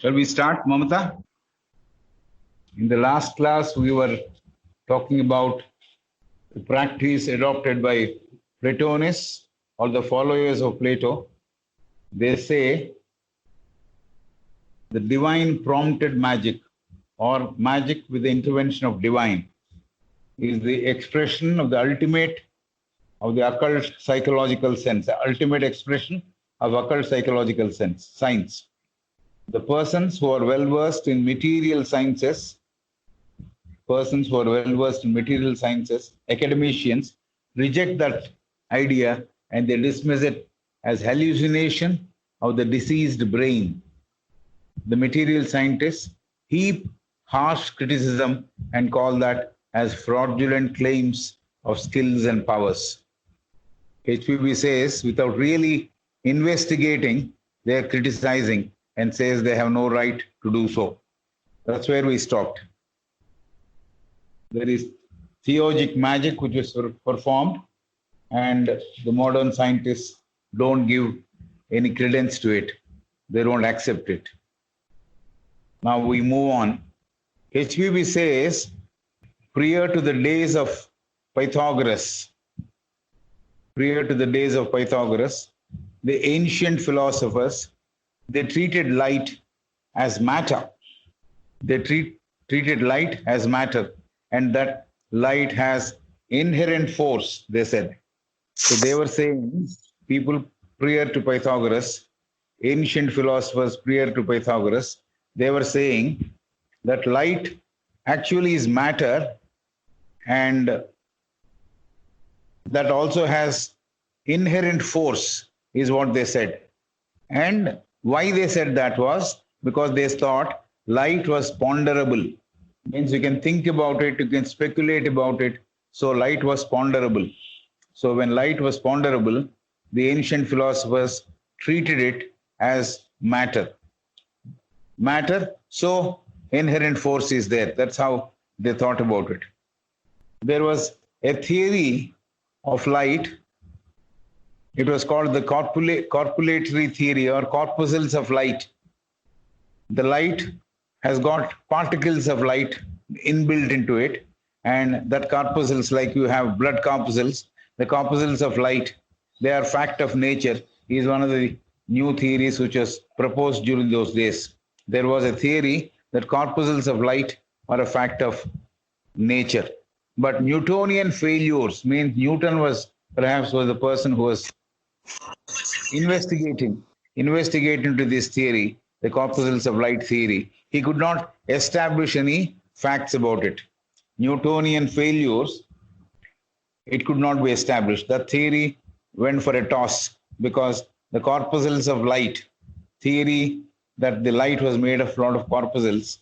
Shall we start, Mamata? In the last class, we were talking about the practice adopted by Platonists or the followers of Plato. They say the divine prompted magic or magic with the intervention of divine is the expression of the ultimate of the occult psychological sense, the ultimate expression of occult psychological sense, science. The persons who are well versed in material sciences, academicians, reject that idea and they dismiss it as hallucination of the diseased brain. The material scientists heap harsh criticism and call that as fraudulent claims of skills and powers. HPB says, without really investigating, they are criticizing and says they have no right to do so. That's where we stopped. There is theologic magic which is performed, and the modern scientists don't give any credence to it. They don't accept it. Now we move on. HPB says, prior to the days of Pythagoras, the ancient philosophers, they treated light as matter. They treated light as matter, and that light has inherent force, they said. So they were saying, people prior to Pythagoras, ancient philosophers prior to Pythagoras, they were saying that light actually is matter, and that also has inherent force, is what they said. And why they said that was because they thought light was ponderable. Means you can think about it, you can speculate about it. So light was ponderable. So when light was ponderable, the ancient philosophers treated it as matter. So inherent force is there. That's how they thought about it. There was a theory of light. It was called the corpulatory theory or corpuscles of light. The light has got particles of light inbuilt into it, and that corpuscles, like you have blood corpuscles, the corpuscles of light, they are fact of nature, is one of the new theories which was proposed during those days. There was a theory that corpuscles of light are a fact of nature. But Newtonian failures means Newton was the person who was investigating into this theory, the corpuscles of light theory. He could not establish any facts about it. Newtonian failures, it could not be established. That theory went for a toss because the corpuscles of light theory, that the light was made of a lot of corpuscles,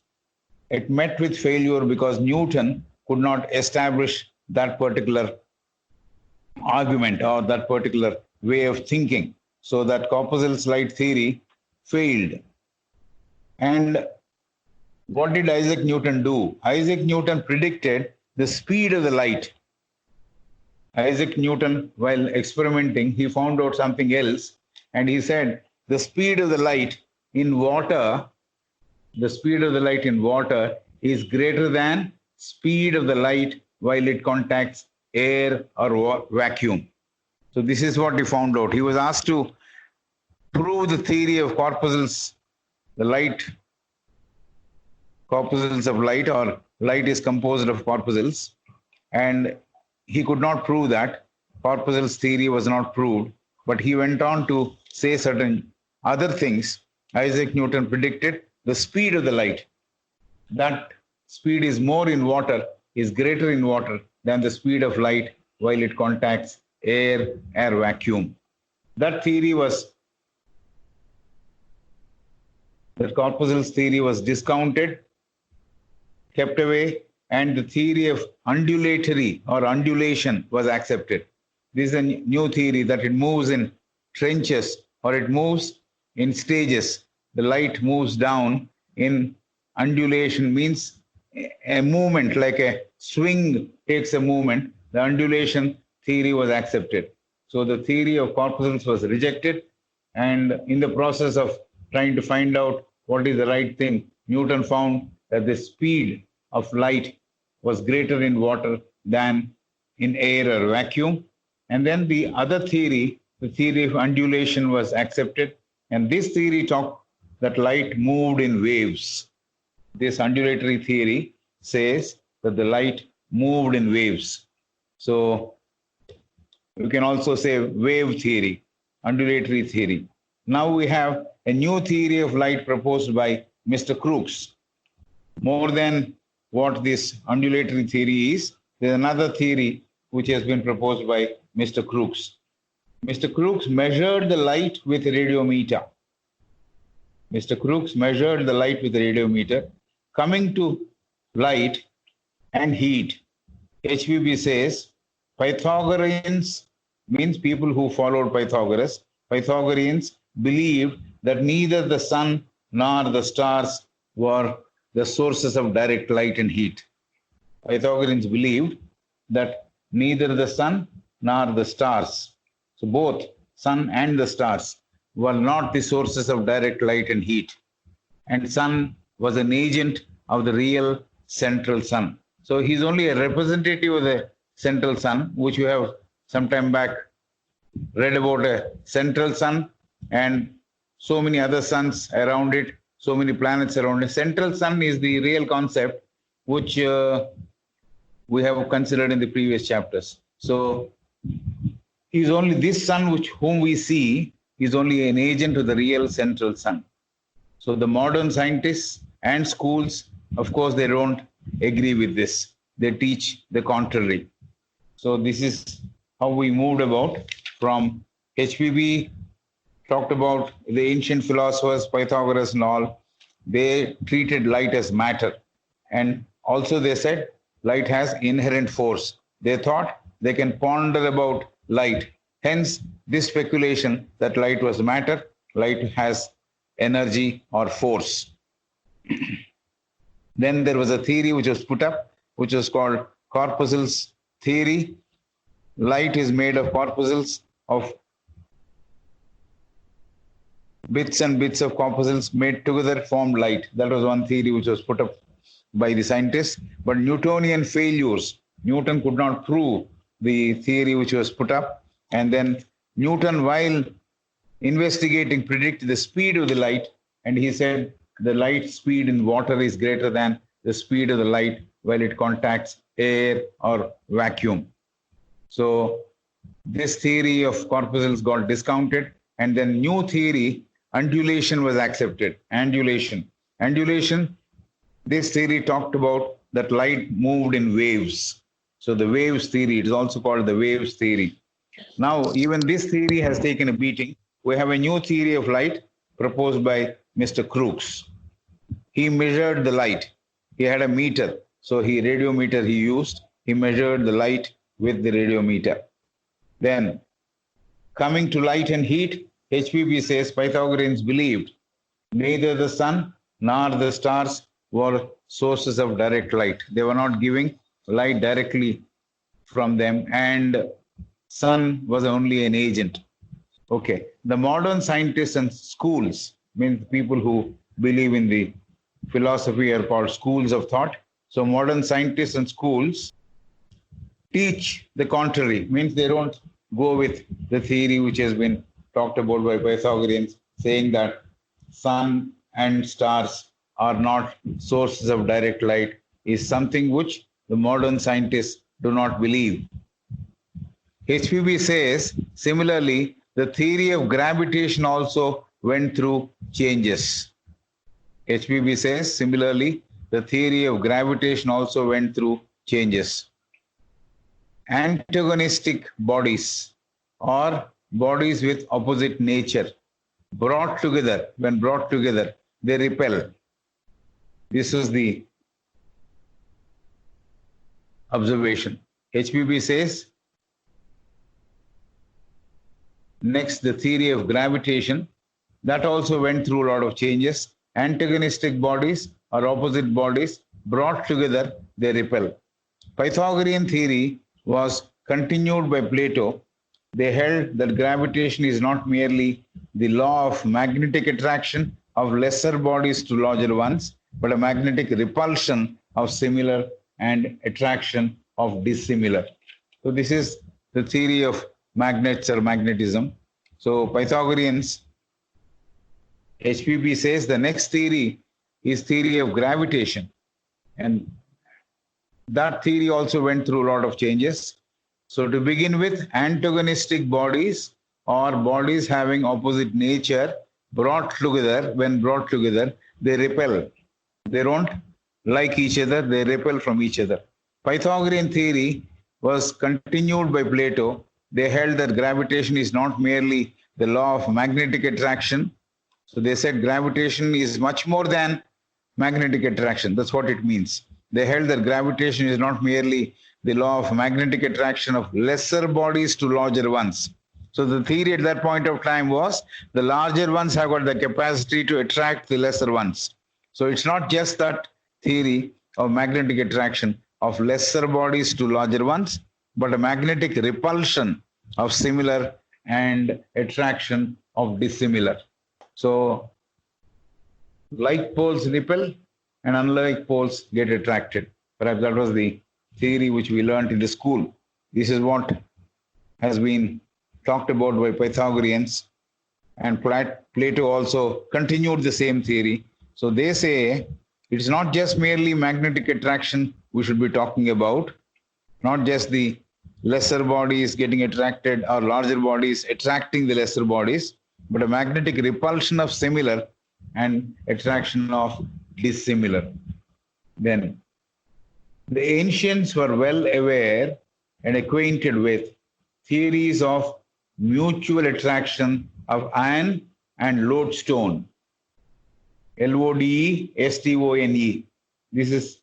it met with failure because Newton could not establish that particular argument or that particular way of thinking. So that corpuscles light theory failed. And what did Isaac Newton do? Isaac Newton predicted the speed of the light. Isaac Newton, while experimenting, he found out something else, and he said the speed of the light in water, is greater than speed of the light while it contacts air or vacuum. So this is what he found out. He was asked to prove the theory of corpuscles, the light, corpuscles of light, or light is composed of corpuscles, and he could not prove that. Corpuscles theory was not proved, but he went on to say certain other things. Isaac Newton predicted the speed of the light. That speed is more in water, is greater in water than the speed of light while it contacts air vacuum. That corpuscles theory was discounted, kept away, and the theory of undulatory or undulation was accepted. This is a new theory that it moves in trenches or it moves in stages. The light moves down in undulation, means a movement, like a swing takes a movement. The undulation theory was accepted. So the theory of corpuscles was rejected, and in the process of trying to find out what is the right thing. Newton found that the speed of light was greater in water than in air or vacuum. And then the other theory, the theory of undulation, was accepted. And this theory talked that light moved in waves. This undulatory theory says that the light moved in waves. So you can also say wave theory, undulatory theory. Now we have a new theory of light proposed by Mr. Crookes. More than what this undulatory theory is, there's another theory which has been proposed by Mr. Crookes. Mr. Crookes measured the light with a radiometer. Mr. Crookes measured the light with a radiometer. Coming to light and heat, HPB says Pythagoreans, means people who followed Pythagoras, Pythagoreans believed that neither the sun nor the stars were the sources of direct light and heat. Pythagoreans believed that neither the sun nor the stars, so both sun and the stars, were not the sources of direct light and heat. And sun was an agent of the real central sun. So he's only a representative of the central sun, which we have some time back read about a central sun and so many other suns around it, so many planets around it. Central sun is the real concept which we have considered in the previous chapters. So is only this sun whom we see is only an agent of the real central sun. So the modern scientists and schools, of course, they don't agree with this. They teach the contrary. So this is how we moved about from HPB, talked about the ancient philosophers, Pythagoras and all. They treated light as matter. And also they said light has inherent force. They thought they can ponder about light. Hence, this speculation that light was matter, light has energy or force. Then there was a theory which was put up, which was called corpuscles theory. Light is made of corpuscles, of bits and bits of corpuscles made together formed light. That was one theory which was put up by the scientists. But Newtonian failures, Newton could not prove the theory which was put up. And then Newton, while investigating, predicted the speed of the light, and he said the light speed in water is greater than the speed of the light while it contacts air or vacuum. So this theory of corpuscles got discounted, and then new theory, undulation, was accepted. Undulation, this theory talked about that light moved in waves. So the waves theory, it is also called the waves theory. Now, even this theory has taken a beating. We have a new theory of light proposed by Mr. Crookes. He measured the light. He had a meter. So radiometer he used. He measured the light with the radiometer. Then, coming to light and heat, HPB says Pythagoreans believed neither the sun nor the stars were sources of direct light. They were not giving light directly from them, and sun was only an agent. Okay, the modern scientists and schools, means people who believe in the philosophy, are called schools of thought. So modern scientists and schools teach the contrary, means they don't go with the theory which has been talked about by Pythagoreans, saying that sun and stars are not sources of direct light, is something which the modern scientists do not believe. HPB says, similarly, the theory of gravitation also went through changes. HPB says, similarly, the theory of gravitation also went through changes. Antagonistic bodies, or bodies with opposite nature, brought together, when brought together, they repel. This is the observation. HPB says, next, the theory of gravitation, that also went through a lot of changes. Antagonistic bodies or opposite bodies brought together, they repel. Pythagorean theory was continued by Plato. They held that gravitation is not merely the law of magnetic attraction, of lesser bodies to larger ones, but a magnetic repulsion of similar and attraction of dissimilar. So this is the theory of magnets or magnetism. So Pythagoreans, HPP says the next theory is theory of gravitation. And that theory also went through a lot of changes. So to begin with, antagonistic bodies or bodies having opposite nature brought together, when brought together, they repel. They don't like each other, they repel from each other. Pythagorean theory was continued by Plato. They held that gravitation is not merely the law of magnetic attraction. So they said gravitation is much more than magnetic attraction. That's what it means. They held that gravitation is not merely the law of magnetic attraction of lesser bodies to larger ones. So the theory at that point of time was the larger ones have got the capacity to attract the lesser ones. So it's not just that theory of magnetic attraction of lesser bodies to larger ones, but a magnetic repulsion of similar and attraction of dissimilar. So like poles repel and unlike poles get attracted. Perhaps that was the theory which we learned in the school. This is what has been talked about by Pythagoreans, and Plato also continued the same theory. So they say it's not just merely magnetic attraction we should be talking about, not just the lesser bodies getting attracted or larger bodies attracting the lesser bodies, but a magnetic repulsion of similar and attraction of dissimilar. Then the ancients were well aware and acquainted with theories of mutual attraction of iron and lodestone. Lodestone. This is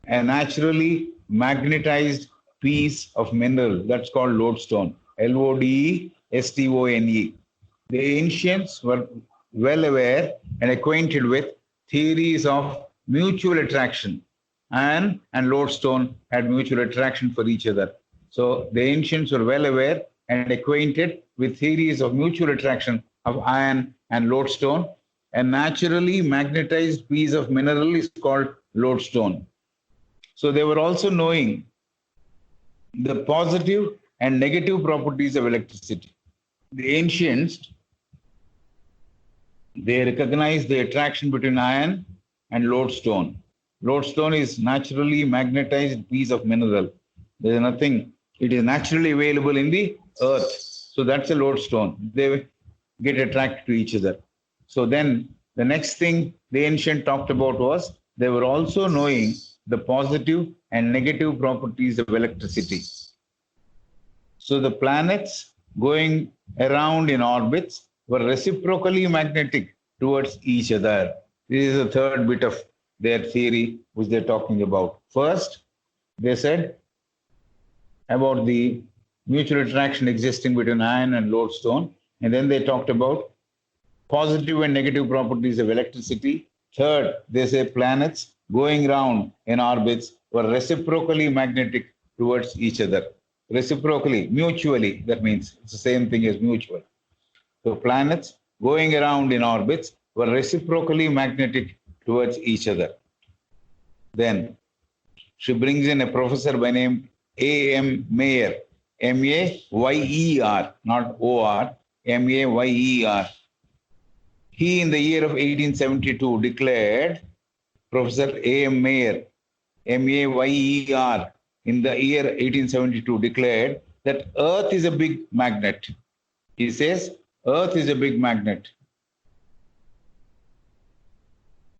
a naturally magnetized piece of mineral that's called lodestone. Lodestone. The ancients were well aware and acquainted with theories of mutual attraction. Iron and lodestone had mutual attraction for each other. So the ancients were well aware and acquainted with theories of mutual attraction of iron and lodestone. A naturally magnetized piece of mineral is called lodestone. So they were also knowing the positive and negative properties of electricity. The ancients, they recognized the attraction between iron and lodestone. Lodestone is naturally magnetized piece of mineral. There is nothing, it is naturally available in the earth. So that's a lodestone. They get attracted to each other. So then the next thing the ancient talked about was they were also knowing the positive and negative properties of electricity. So the planets going around in orbits were reciprocally magnetic towards each other. This is the third bit of their theory which they're talking about. First, they said about the mutual attraction existing between iron and lodestone, and then they talked about positive and negative properties of electricity. Third, they say planets going round in orbits were reciprocally magnetic towards each other. Reciprocally, mutually, that means it's the same thing as mutual. So planets going around in orbits were reciprocally magnetic towards each other. Then she brings in a professor by name A.M. Mayer, M-A-Y-E-R, not O-R, M-A-Y-E-R. He, in the year of 1872, declared, Professor A.M. Mayer, M-A-Y-E-R, in the year 1872, declared that Earth is a big magnet. He says, Earth is a big magnet.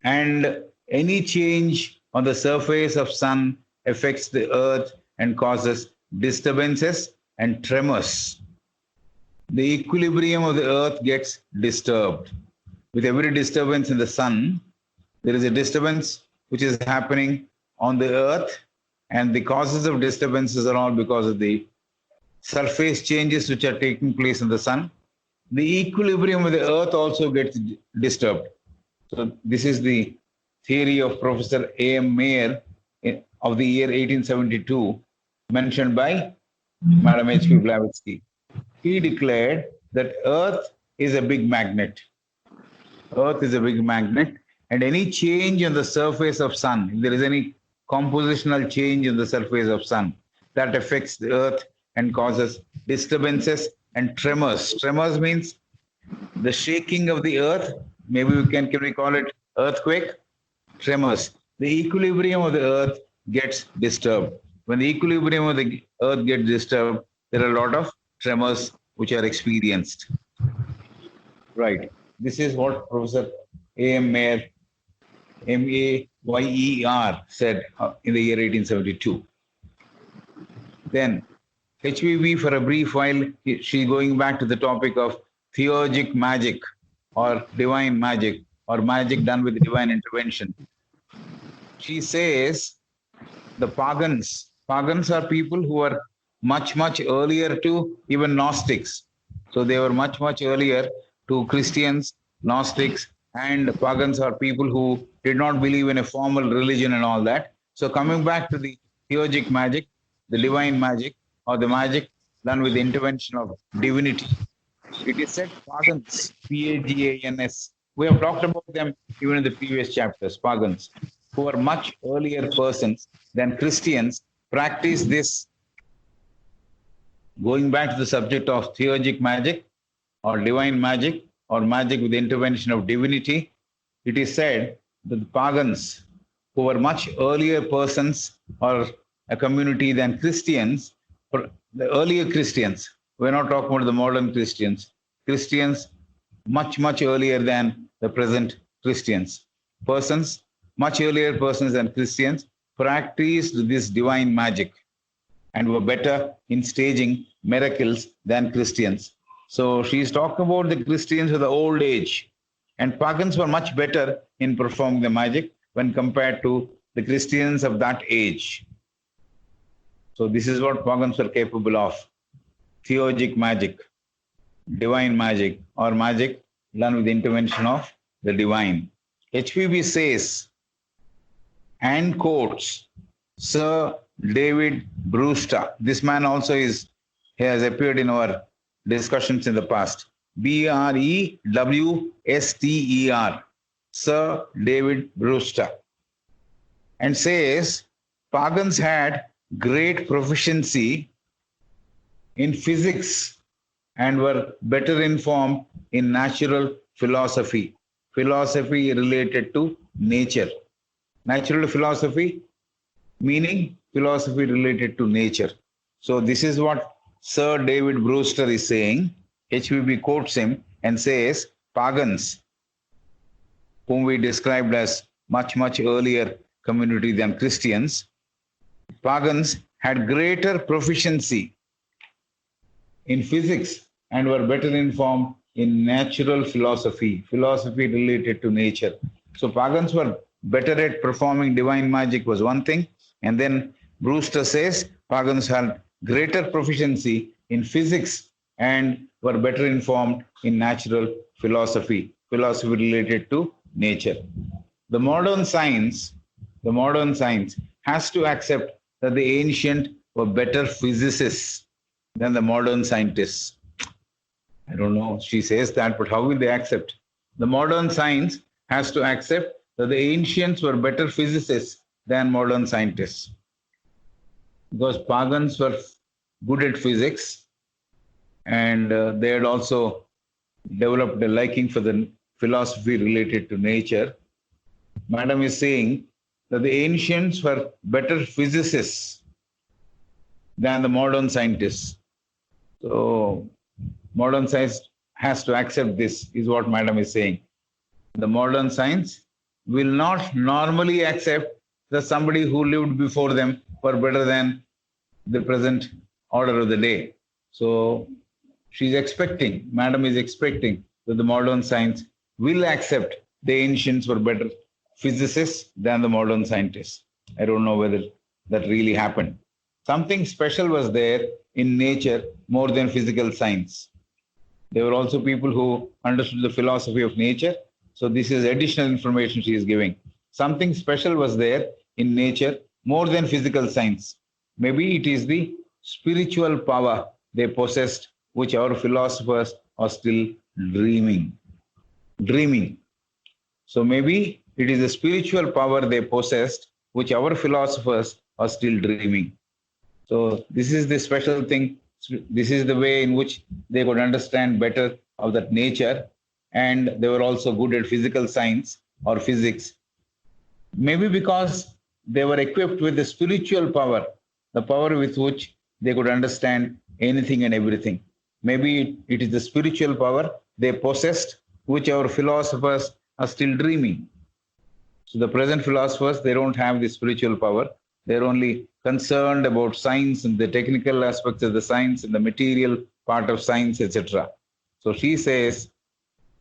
And any change on the surface of sun affects the Earth and causes disturbances and tremors. The equilibrium of the Earth gets disturbed. With every disturbance in the sun, there is a disturbance which is happening on the Earth, and the causes of disturbances are all because of the surface changes which are taking place in the sun. The equilibrium of the Earth also gets disturbed. So this is the theory of Professor A.M. Mayer of the year 1872, mentioned by Madam H.P. Blavatsky. He declared that Earth is a big magnet. Earth is a big magnet, and any change on the surface of sun, if there is any compositional change in the surface of sun, that affects the Earth and causes disturbances and tremors. Tremors means the shaking of the Earth. Maybe can we call it earthquake? Tremors. The equilibrium of the Earth gets disturbed. When the equilibrium of the Earth gets disturbed, there are a lot of tremors which are experienced. Right. This is what Professor A.M. Mayer, Mayer, said in the year 1872. Then HVB, for a brief while, she's going back to the topic of theurgic magic or divine magic or magic done with divine intervention. She says the pagans are people who are much, much earlier to even Gnostics. So they were much, much earlier to Christians, Gnostics, and pagans are people who did not believe in a formal religion and all that. So coming back to the theurgic magic, the divine magic, or the magic done with the intervention of divinity, it is said pagans, P-A-G-A-N-S. We have talked about them even in the previous chapters, pagans, who are much earlier persons than Christians, practice this. Going back to the subject of theurgic magic or divine magic or magic with the intervention of divinity, it is said that the pagans, who were much earlier persons or a community than Christians, or the earlier Christians, we're not talking about the modern Christians, Christians much, much earlier than the present Christians, persons, much earlier persons than Christians, practiced this divine magic and were better in staging miracles than Christians. So she's talking about the Christians of the old age, and pagans were much better in performing the magic when compared to the Christians of that age. So this is what pagans were capable of: theurgic magic, divine magic, or magic done with the intervention of the divine. HPB says and quotes Sir David Brewster. This man also has appeared in our discussions in the past. Brewster, Sir David Brewster, and says pagans had great proficiency in physics and were better informed in natural philosophy, philosophy related to nature. Natural philosophy meaning philosophy related to nature. So this is what Sir David Brewster is saying. HVB quotes him and says pagans, whom we described as much, much earlier community than Christians, pagans had greater proficiency in physics and were better informed in natural philosophy, philosophy related to nature. So pagans were better at performing divine magic was one thing, and then Brewster says pagans had greater proficiency in physics and were better informed in natural philosophy, philosophy related to nature. The modern science has to accept that the ancient were better physicists than the modern scientists. I don't know, she says that, but how will they accept? The modern science has to accept that the ancients were better physicists than modern scientists, because pagans were good at physics and they had also developed a liking for the philosophy related to nature. Madam is saying that the ancients were better physicists than the modern scientists. So modern science has to accept this, is what Madam is saying. The modern science will not normally accept that somebody who lived before them were better than the present order of the day. So she's expecting, Madam is expecting that the modern science will accept the ancients were better physicists than the modern scientists. I don't know whether that really happened. Something special was there in nature more than physical science. There were also people who understood the philosophy of nature. So this is additional information she is giving. Something special was there in nature more than physical science. Maybe it is the spiritual power they possessed, which our philosophers are still dreaming. So maybe it is a spiritual power they possessed, which our philosophers are still dreaming. So this is the special thing. This is the way in which they could understand better of that nature. And they were also good at physical science or physics. Maybe because they were equipped with the spiritual power, the power with which they could understand anything and everything. Maybe it is the spiritual power they possessed, which our philosophers are still dreaming. So the present philosophers, they don't have the spiritual power. They're only concerned about science and the technical aspects of the science and the material part of science, etc. So she says,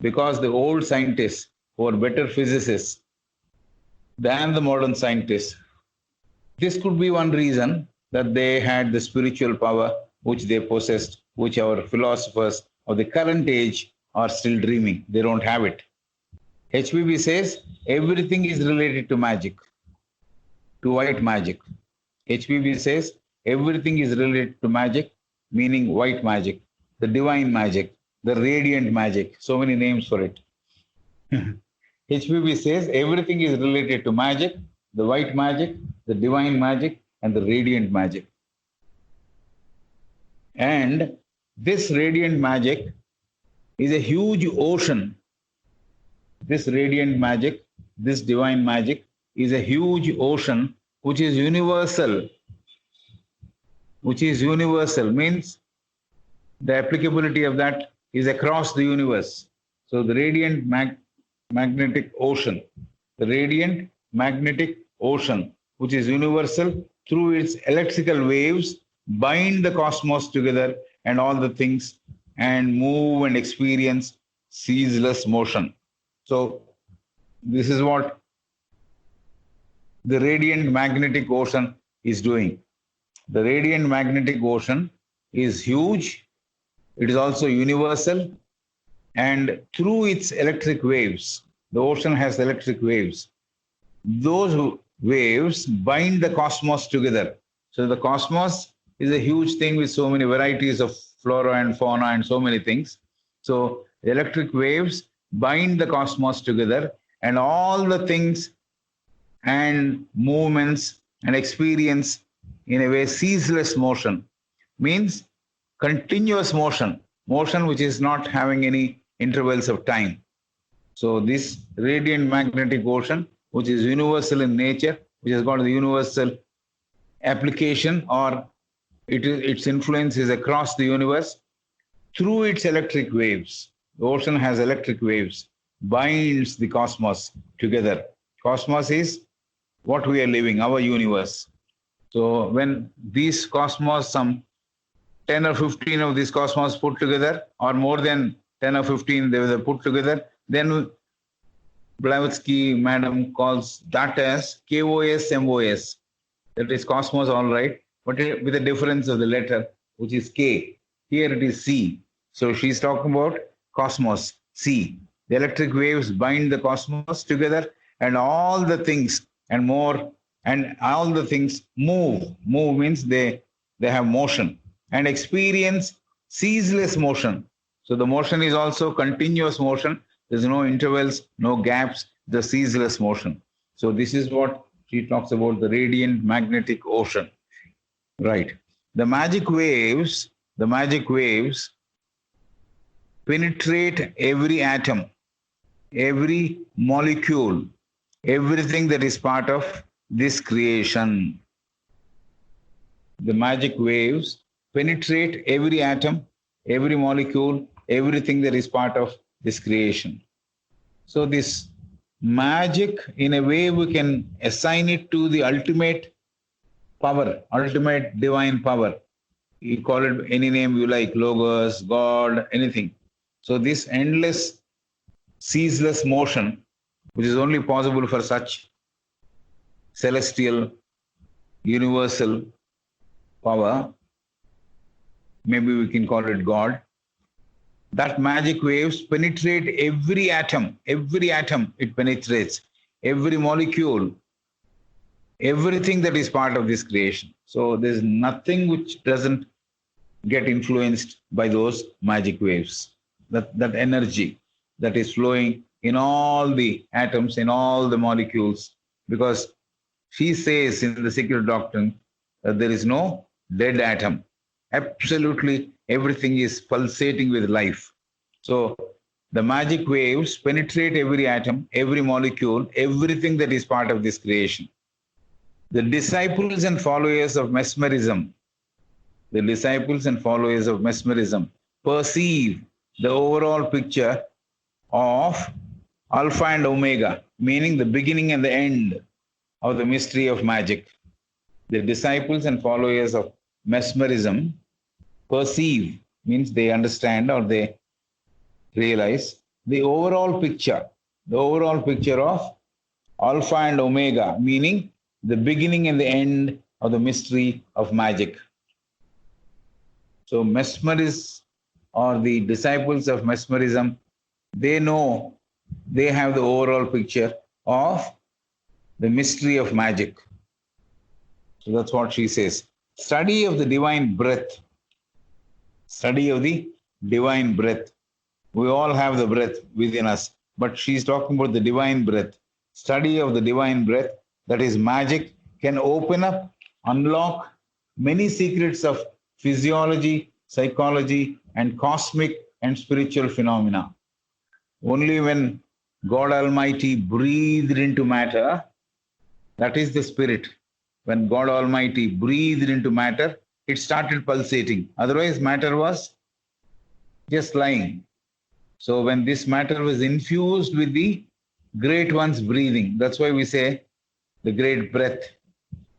because the old scientists were better physicists than the modern scientists, this could be one reason that they had the spiritual power which they possessed, which our philosophers of the current age are still dreaming. They don't have it. HPB says everything is related to magic, to white magic. HPB says everything is related to magic, meaning white magic, the divine magic, the radiant magic, so many names for it. HPB says everything is related to magic, the white magic, the divine magic, and the radiant magic. And this radiant magic is a huge ocean. This radiant magic, this divine magic is a huge ocean which is universal. Which is universal means the applicability of that is across the universe. So the radiant magnetic ocean, the radiant magnetic ocean, which is universal through its electrical waves, bind the cosmos together and all the things and move and experience ceaseless motion. So this is what the radiant magnetic ocean is doing. The radiant magnetic ocean is huge. It is also universal. And through its electric waves, the ocean has electric waves. Those waves bind the cosmos together. So the cosmos is a huge thing with so many varieties of flora and fauna and so many things. So the electric waves bind the cosmos together and all the things and movements and experience in a way ceaseless motion means continuous motion, motion which is not having any intervals of time. So this radiant magnetic ocean, which is universal in nature, which has got the universal application or its influence is across the universe through its electric waves. The ocean has electric waves, binds the cosmos together. Cosmos is what we are living, our universe. So when these cosmos, some 10 or 15 of these cosmos put together, or more than 10 or 15 they were put together, then Blavatsky madam calls that as KOS MOS. That is cosmos, all right, but with a difference of the letter, which is K. Here it is C. So she's talking about cosmos, C. The electric waves bind the cosmos together and all the things and more, and all the things move. Move means they have motion and experience ceaseless motion. So the motion is also continuous motion. There's no intervals, no gaps, the ceaseless motion. So this is what she talks about, the radiant magnetic ocean. Right. The magic waves penetrate every atom, every molecule, everything that is part of this creation. The magic waves penetrate every atom, every molecule, everything that is part of this creation. So this magic, in a way, we can assign it to the ultimate power, ultimate divine power. You call it any name you like, Logos, God, anything. So this endless, ceaseless motion, which is only possible for such celestial, universal power, maybe we can call it God, that magic waves penetrate every atom it penetrates, every molecule, everything that is part of this creation. So there's nothing which doesn't get influenced by those magic waves, that energy that is flowing in all the atoms, in all the molecules, because she says in the secret doctrine that there is no dead atom. Absolutely everything is pulsating with life. So the magic waves penetrate every atom, every molecule, everything that is part of this creation. The disciples and followers of mesmerism, the disciples and followers of mesmerism perceive the overall picture of Alpha and Omega, meaning the beginning and the end of the mystery of magic. The disciples and followers of mesmerism perceive, means they understand or they realize the overall picture of Alpha and Omega, meaning the beginning and the end of the mystery of magic. So mesmerists or the disciples of mesmerism, they know, they have the overall picture of the mystery of magic. So that's what she says. Study of the divine breath. Study of the divine breath. We all have the breath within us, but she's talking about the divine breath. Study of the divine breath, that is magic, can open up, unlock many secrets of physiology, psychology, and cosmic and spiritual phenomena. Only when God Almighty breathed into matter, that is the spirit. When God Almighty breathed into matter, it started pulsating. Otherwise, matter was just lying. So when this matter was infused with the Great One's breathing, that's why we say the great breath.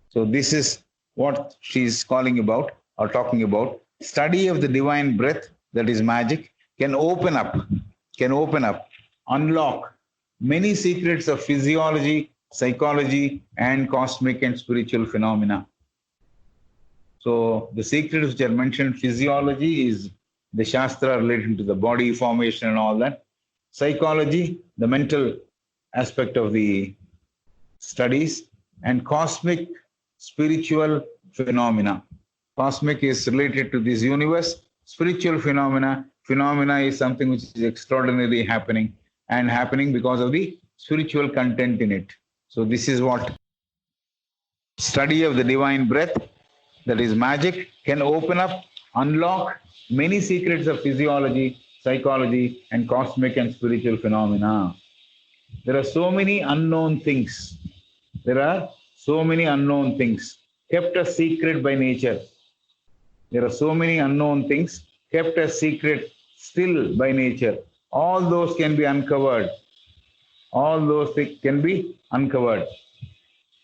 So this is what she's calling about or talking about. Study of the divine breath, that is magic, can open up, unlock many secrets of physiology, psychology, and cosmic and spiritual phenomena. So the secrets which are mentioned, physiology is the Shastra relating to the body formation and all that. Psychology, the mental aspect of the studies, and cosmic spiritual phenomena. Cosmic is related to this universe. Spiritual phenomena is something which is extraordinarily happening and happening because of the spiritual content in it. So this is what study of the divine breath, that is magic, can open up, unlock many secrets of physiology, psychology, and cosmic and spiritual phenomena. There are so many unknown things. Kept a secret by nature. There are so many unknown things kept a secret still by nature. All those can be uncovered.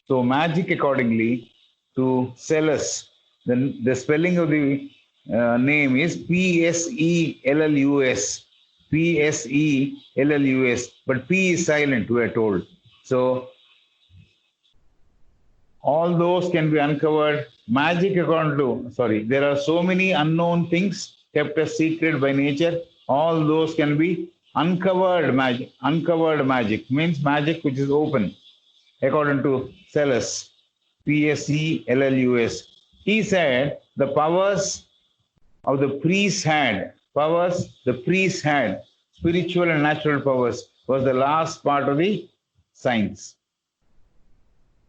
So magic, accordingly to Cellus, the spelling of the name is P-S-E-L-L-U-S. P-S-E-L-L-U-S. But P is silent, we are told. So all those can be uncovered. Magic, there are so many unknown things kept a secret by nature. All those can be uncovered magic. Uncovered magic means magic which is open, according to Cellus, P-S-E-L-L-U-S. He said the powers the priests had, spiritual and natural powers, was the last part of the science.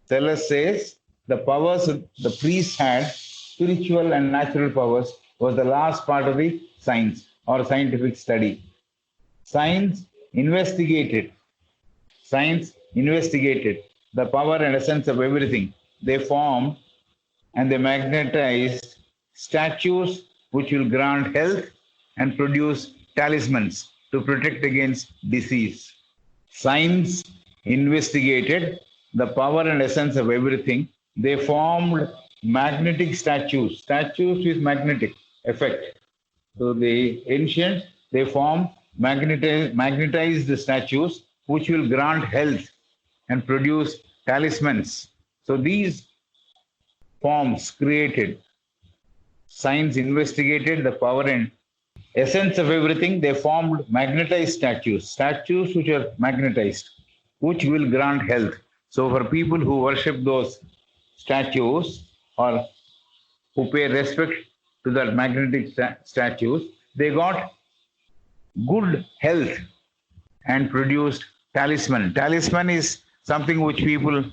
Cellus says the powers the priests had, spiritual and natural powers, was the last part of the science or scientific study. Science investigated the power and essence of everything. They formed and they magnetized statues which will grant health and produce talismans to protect against disease. Science investigated the power and essence of everything. They formed magnetic statues with magnetic effect. So the ancients, they formed magnetized the statues which will grant health and produce talismans. So these forms created. Science investigated the power and essence of everything. They formed magnetized statues which are magnetized, which will grant health. So for people who worship those statues or who pay respect to that magnetic statues, they got good health and produced talisman. Talisman is something which people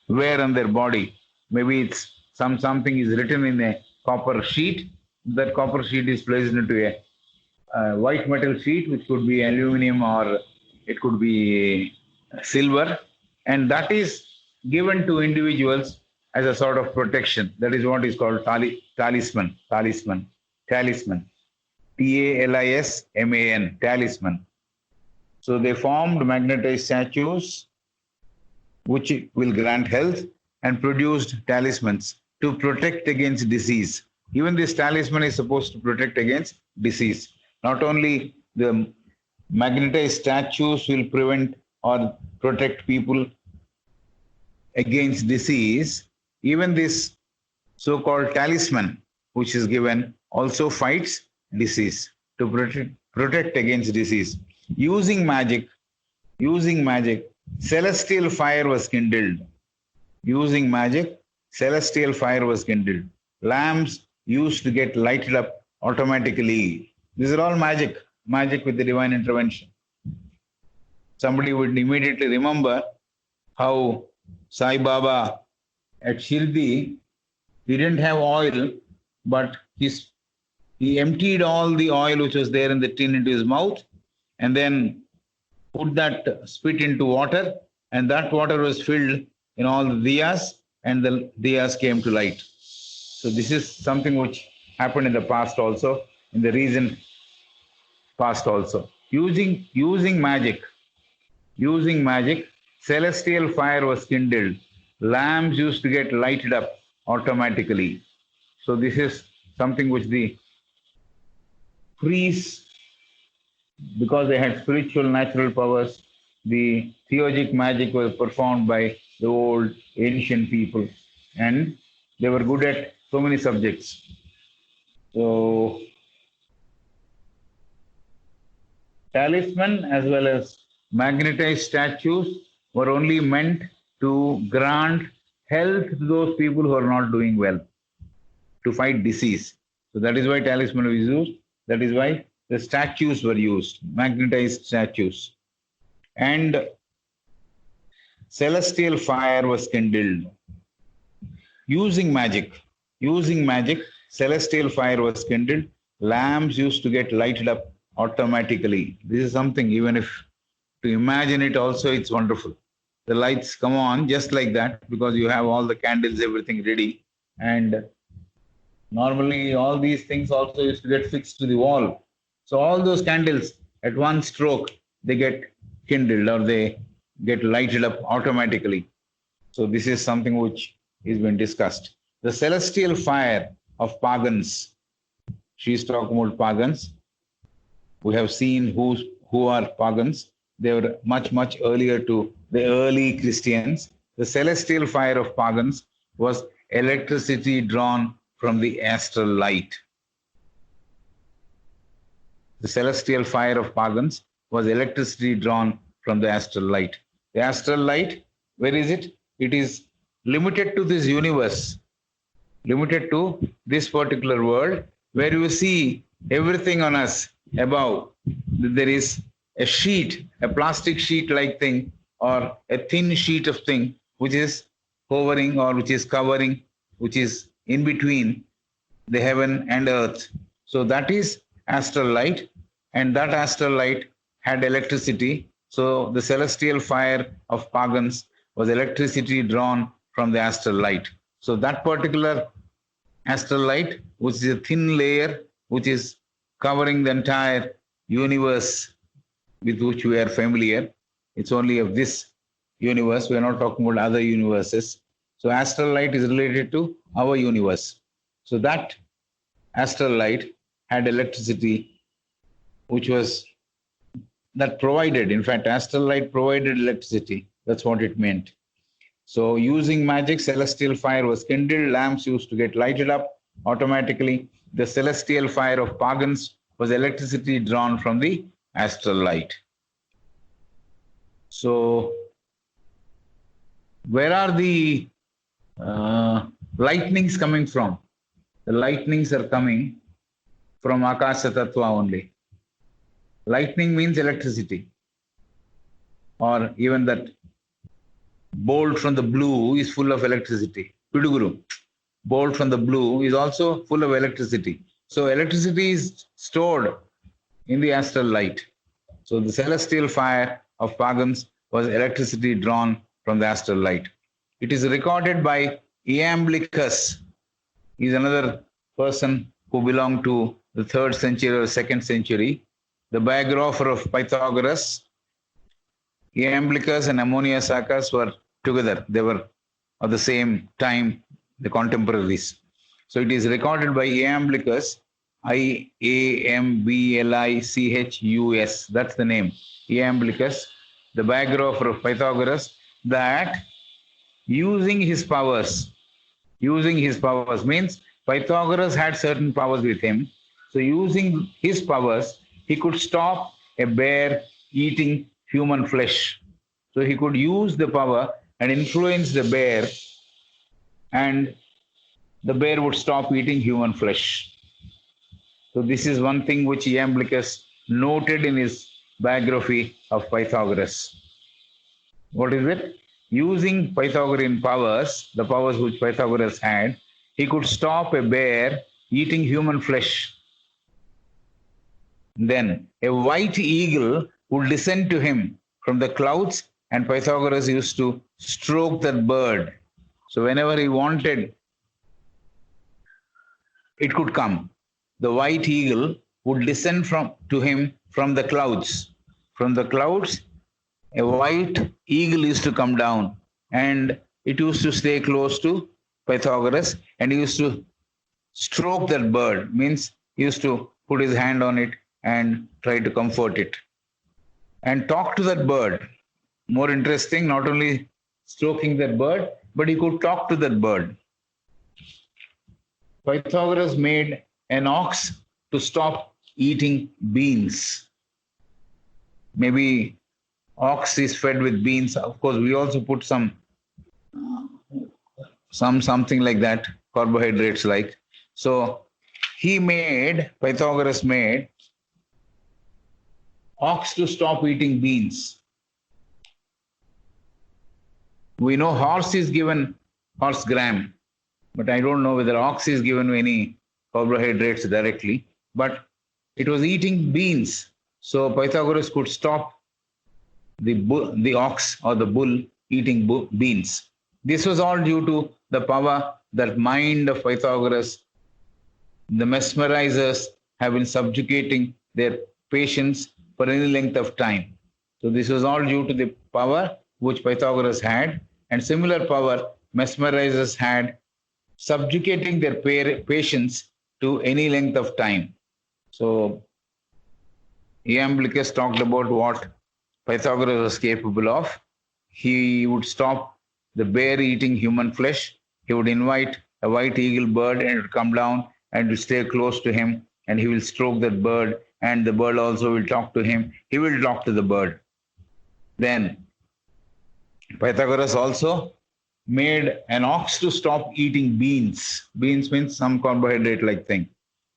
wear on their body. Maybe it's something is written in a copper sheet. That copper sheet is placed into a white metal sheet, which could be aluminum or it could be silver, and that is given to individuals as a sort of protection. That is what is called talisman. Talisman. Talisman. Talisman. So they formed magnetized statues which will grant health and produced talismans to protect against disease. Even this talisman is supposed to protect against disease. Not only the magnetized statues will prevent or protect people against disease, even this so-called talisman which is given also fights disease, to protect against disease. Using magic, celestial fire was kindled. Using magic, celestial fire was kindled. Lamps used to get lighted up automatically. These are all magic with the divine intervention. Somebody would immediately remember how Sai Baba at Shirdi, he didn't have oil, but he emptied all the oil which was there in the tin into his mouth and then put that spit into water, and that water was filled in all the diyas, and the diyas came to light. So this is something which happened in the past also, in the recent past also. Using magic, celestial fire was kindled. Lamps used to get lighted up automatically. So this is something which the priests, because they had spiritual natural powers, the theologic magic was performed by the old ancient people, and they were good at so many subjects. So talisman as well as magnetized statues were only meant to grant health to those people who are not doing well, to fight disease. So that is why talisman was used. That is why the statues were used, magnetized statues. And celestial fire was kindled. Using magic, celestial fire was kindled. Lamps used to get lighted up automatically. This is something, even if to imagine it also, it's wonderful. The lights come on just like that because you have all the candles, everything ready. And normally all these things also used to get fixed to the wall. So all those candles at one stroke, they get kindled or they get lighted up automatically. So this is something which is been discussed. The celestial fire of pagans. She is talking about pagans. We have seen who are pagans. They were much earlier to the early Christians. The celestial fire of pagans was electricity drawn from the astral light. The celestial fire of pagans was electricity drawn from the astral light. The astral light, where is it? It is limited to this universe, limited to this particular world, where you see everything on us above. There is a sheet, a plastic sheet-like thing, or a thin sheet of thing, which is hovering or which is covering, which is in between the heaven and earth. So that is astral light, and that astral light had electricity. So the celestial fire of pagans was electricity drawn from the astral light. So that particular astral light, which is a thin layer, which is covering the entire universe with which we are familiar. It's only of this universe. We are not talking about other universes. So astral light is related to our universe. So that astral light had electricity, which was that provided, in fact, astral light provided electricity. That's what it meant. So using magic, celestial fire was kindled. Lamps used to get lighted up automatically. The celestial fire of pagans was electricity drawn from the astral light. So where are the lightnings coming from? The lightnings are coming from Akasha Tattva only. Lightning means electricity. or even that bolt from the blue is full of electricity. Piduguru, bolt from the blue is also full of electricity. So electricity is stored in the astral light. So the celestial fire of pagans was electricity drawn from the astral light. It is recorded by Iamblichus. He is another person who belonged to the 3rd century or 2nd century, the biographer of Pythagoras. Iamblichus and Ammoniusacus were together. They were at the same time, the contemporaries. So it is recorded by Iamblichus, Iamblichus. That's the name. Iamblichus, the biographer of Pythagoras, that using his powers means Pythagoras had certain powers with him. So using his powers, he could stop a bear eating human flesh. So he could use the power and influence the bear, and the bear would stop eating human flesh. So this is one thing which Iamblichus noted in his biography of Pythagoras. What is it? Using Pythagorean powers, the powers which Pythagoras had, he could stop a bear eating human flesh. Then a white eagle would descend to him from the clouds, and Pythagoras used to stroke that bird. So whenever he wanted, it could come. The white eagle would descend to him from the clouds. From the clouds, a white eagle used to come down, and it used to stay close to Pythagoras, and he used to stroke that bird, means he used to put his hand on it and try to comfort it and talk to that bird. More interesting, not only stroking that bird, but he could talk to that bird. Pythagoras made an ox to stop eating beans. Maybe ox is fed with beans. Of course, we also put something like that, carbohydrates like. So Pythagoras made ox to stop eating beans. We know horse is given horse gram, but I don't know whether ox is given any carbohydrates directly, but it was eating beans. So Pythagoras could stop the ox or the bull eating beans. This was all due to the power that mind of Pythagoras. The mesmerizers have been subjugating their patients for any length of time. So this was all due to the power which Pythagoras had, and similar power mesmerizers had, subjugating their patients to any length of time. So Iamblichus talked about what Pythagoras was capable of. He would stop the bear eating human flesh. He would invite a white eagle bird, and it would come down and will stay close to him, and he will stroke that bird, and the bird also will talk to him. He will talk to the bird. Then Pythagoras also made an ox to stop eating beans. Beans means some carbohydrate-like thing.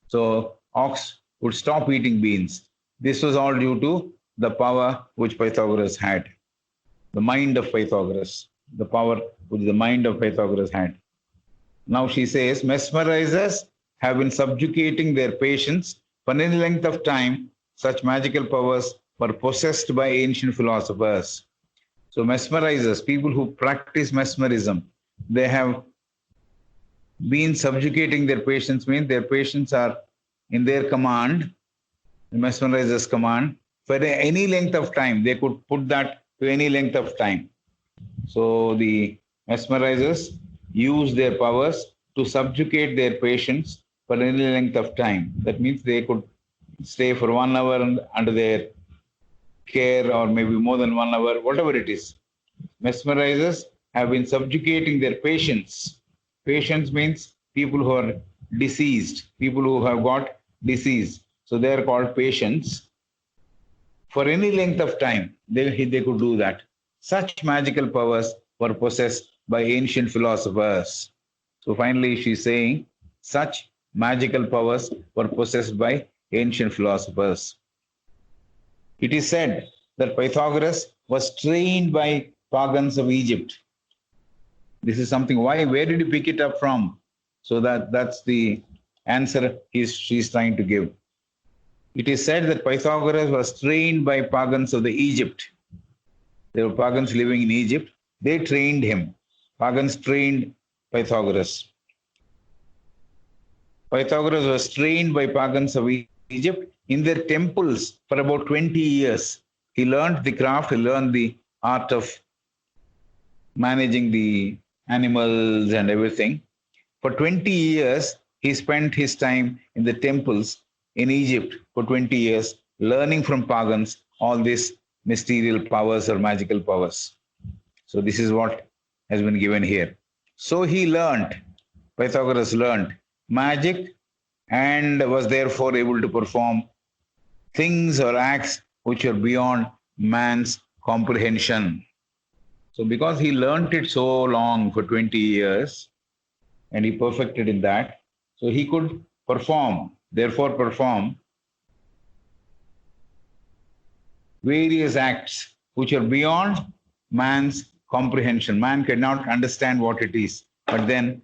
So ox would stop eating beans. This was all due to the power which Pythagoras had. The mind of Pythagoras, the power which the mind of Pythagoras had. Now she says, mesmerizers have been subjugating their patients for any length of time. Such magical powers were possessed by ancient philosophers. So mesmerizers, people who practice mesmerism, they have been subjugating their patients, means their patients are in their command, the mesmerizers' command, for any length of time. They could put that to any length of time. So the mesmerizers use their powers to subjugate their patients for any length of time. That means they could stay for 1 hour under their care, or maybe more than 1 hour, whatever it is. Mesmerizers have been subjugating their patients. Patients means people who are diseased, people who have got disease. So they are called patients. For any length of time, they could do that. Such magical powers were possessed by ancient philosophers. So finally she's saying, such magical powers were possessed by ancient philosophers. It is said that Pythagoras was trained by pagans of Egypt. This is something, why, where did you pick it up from? So that's the answer she's trying to give. It is said that Pythagoras was trained by pagans of the Egypt. There were pagans living in Egypt. They trained him. Pagans trained Pythagoras. Pythagoras was trained by pagans of Egypt in their temples for about 20 years. He learned the craft, he learned the art of managing the animals and everything. For 20 years, he spent his time in the temples in Egypt for 20 years, learning from pagans all these mysterious powers or magical powers. So this is what has been given here. So he learned, Pythagoras learned magic and was therefore able to perform things or acts which are beyond man's comprehension. So because he learned it so long for 20 years and he perfected in that, so he could perform various acts which are beyond man's comprehension. Man cannot understand what it is. But then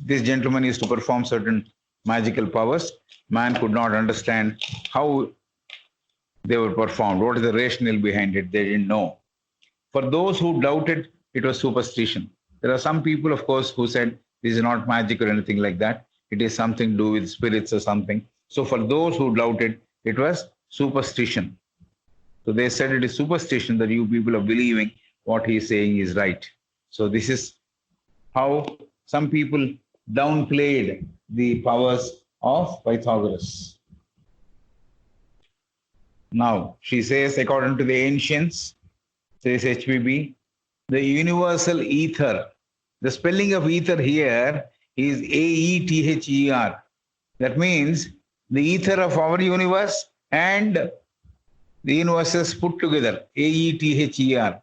this gentleman used to perform certain magical powers. Man could not understand how they were performed. What is the rationale behind it? They didn't know. For those who doubted, it was superstition. There are some people, of course, who said this is not magic or anything like that. It is something to do with spirits or something. So for those who doubted, it was superstition. So they said it is superstition that you people are believing what he is saying is right. So this is how some people downplayed the powers of Pythagoras. Now, she says, according to the ancients, says HPB, the universal ether. The spelling of ether here is AETHER. That means the ether of our universe and the universes put together, AETHER.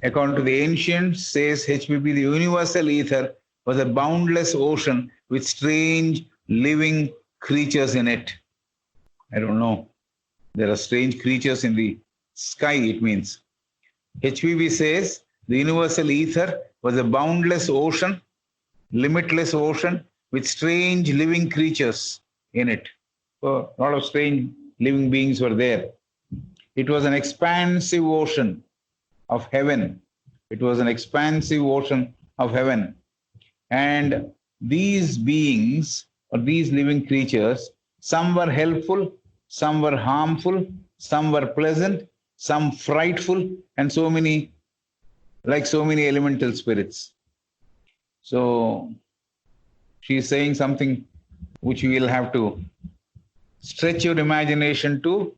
According to the ancients, says HPB, the universal ether was a boundless ocean with strange living creatures in it. I don't know. There are strange creatures in the sky, it means. HPB says the universal ether was a boundless ocean, limitless ocean with strange living creatures in it. So a lot of strange living beings were there. It was an expansive ocean of heaven. It was an expansive ocean of heaven. And these beings or these living creatures, some were helpful, some were harmful, some were pleasant, some frightful, and so many, like so many elemental spirits. So she's saying something which you will have to stretch your imagination to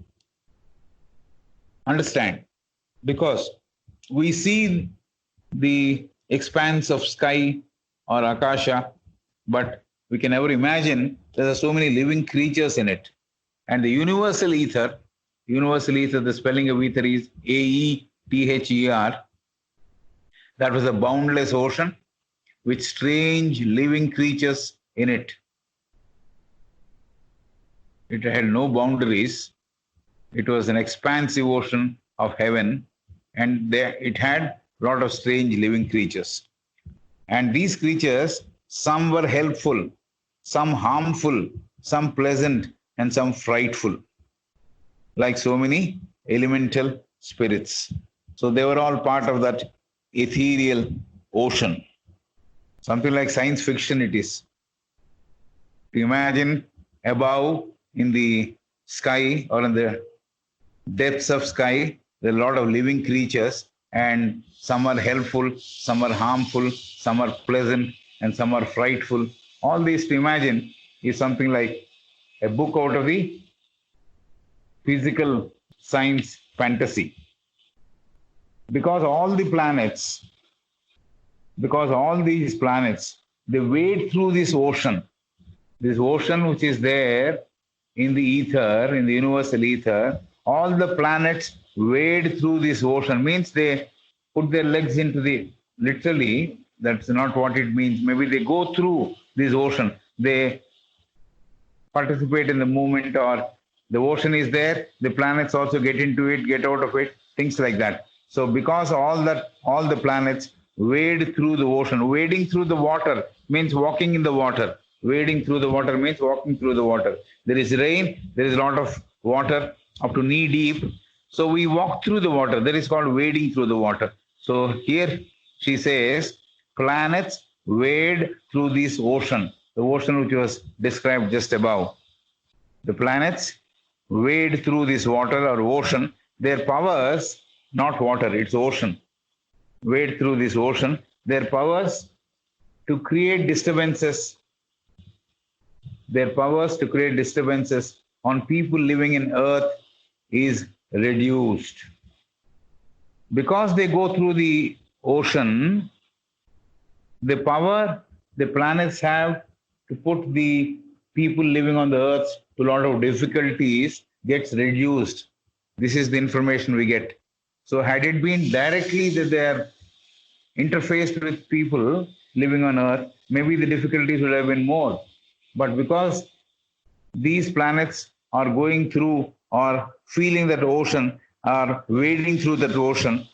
understand, because we see the expanse of sky or akasha, but we can never imagine there are so many living creatures in it. And the universal ether, the spelling of ether is AETHER. That was a boundless ocean with strange living creatures in it. It had no boundaries. It was an expansive ocean of heaven, and there it had a lot of strange living creatures. And these creatures, some were helpful, some harmful, some pleasant, and some frightful, like so many elemental spirits. So they were all part of that ethereal ocean. Something like science fiction it is. Imagine above in the sky or in the depths of sky, there are a lot of living creatures, and some are helpful, some are harmful, some are pleasant, and some are frightful. All these to imagine is something like a book out of the physical science fantasy. Because all these planets, they wade through this ocean which is there in the ether, in the universal ether. All the planets wade through this ocean, means they put their legs into the, literally, that's not what it means. Maybe they go through this ocean. They participate in the movement or The ocean is there, the planets also get into it, get out of it, things like that. So because all the planets wade through the ocean, wading through the water means walking in the water. Wading through the water means walking through the water. There is rain, there is a lot of water up to knee deep. So we walk through the water. That is called wading through the water. So here she says, planets wade through this ocean, the ocean which was described just above. The planets wade through this water or ocean. Their powers, not water, it's ocean. Wade through this ocean. Their powers to create disturbances. Their powers to create disturbances on people living in earth is reduced. Because they go through the ocean, the power the planets have to put the people living on the earth to a lot of difficulties gets reduced. This is the information we get. So had it been directly that they are interfaced with people living on earth, maybe the difficulties would have been more. But because these planets are going through or feeling that ocean, are wading through that ocean,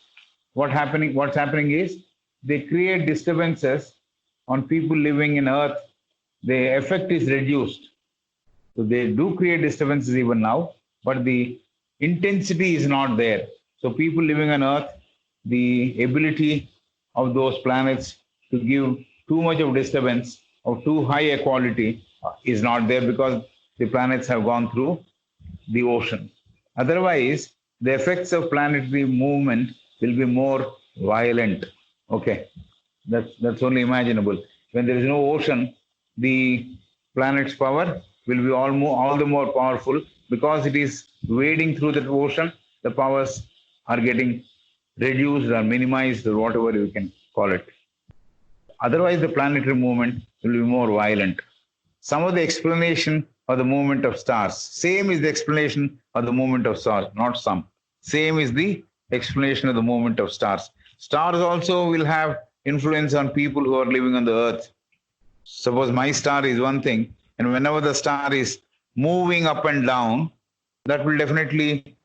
what's happening is they create disturbances on people living in earth. The effect is reduced. So they do create disturbances even now, but the intensity is not there. So people living on earth, the ability of those planets to give too much of disturbance of too high a quality is not there because the planets have gone through the ocean. Otherwise, the effects of planetary movement will be more violent. Okay, that's only imaginable. When there is no ocean, the planet's power will be all the more powerful because it is wading through that ocean. The powers are getting reduced or minimized or whatever you can call it. Otherwise, the planetary movement will be more violent. Some of the explanation of the movement of stars, same is the explanation of the movement of stars, not some. Same is the explanation of the movement of stars. Stars also will have influence on people who are living on the earth. Suppose my star is one thing, and whenever the star is moving up and down, that will definitely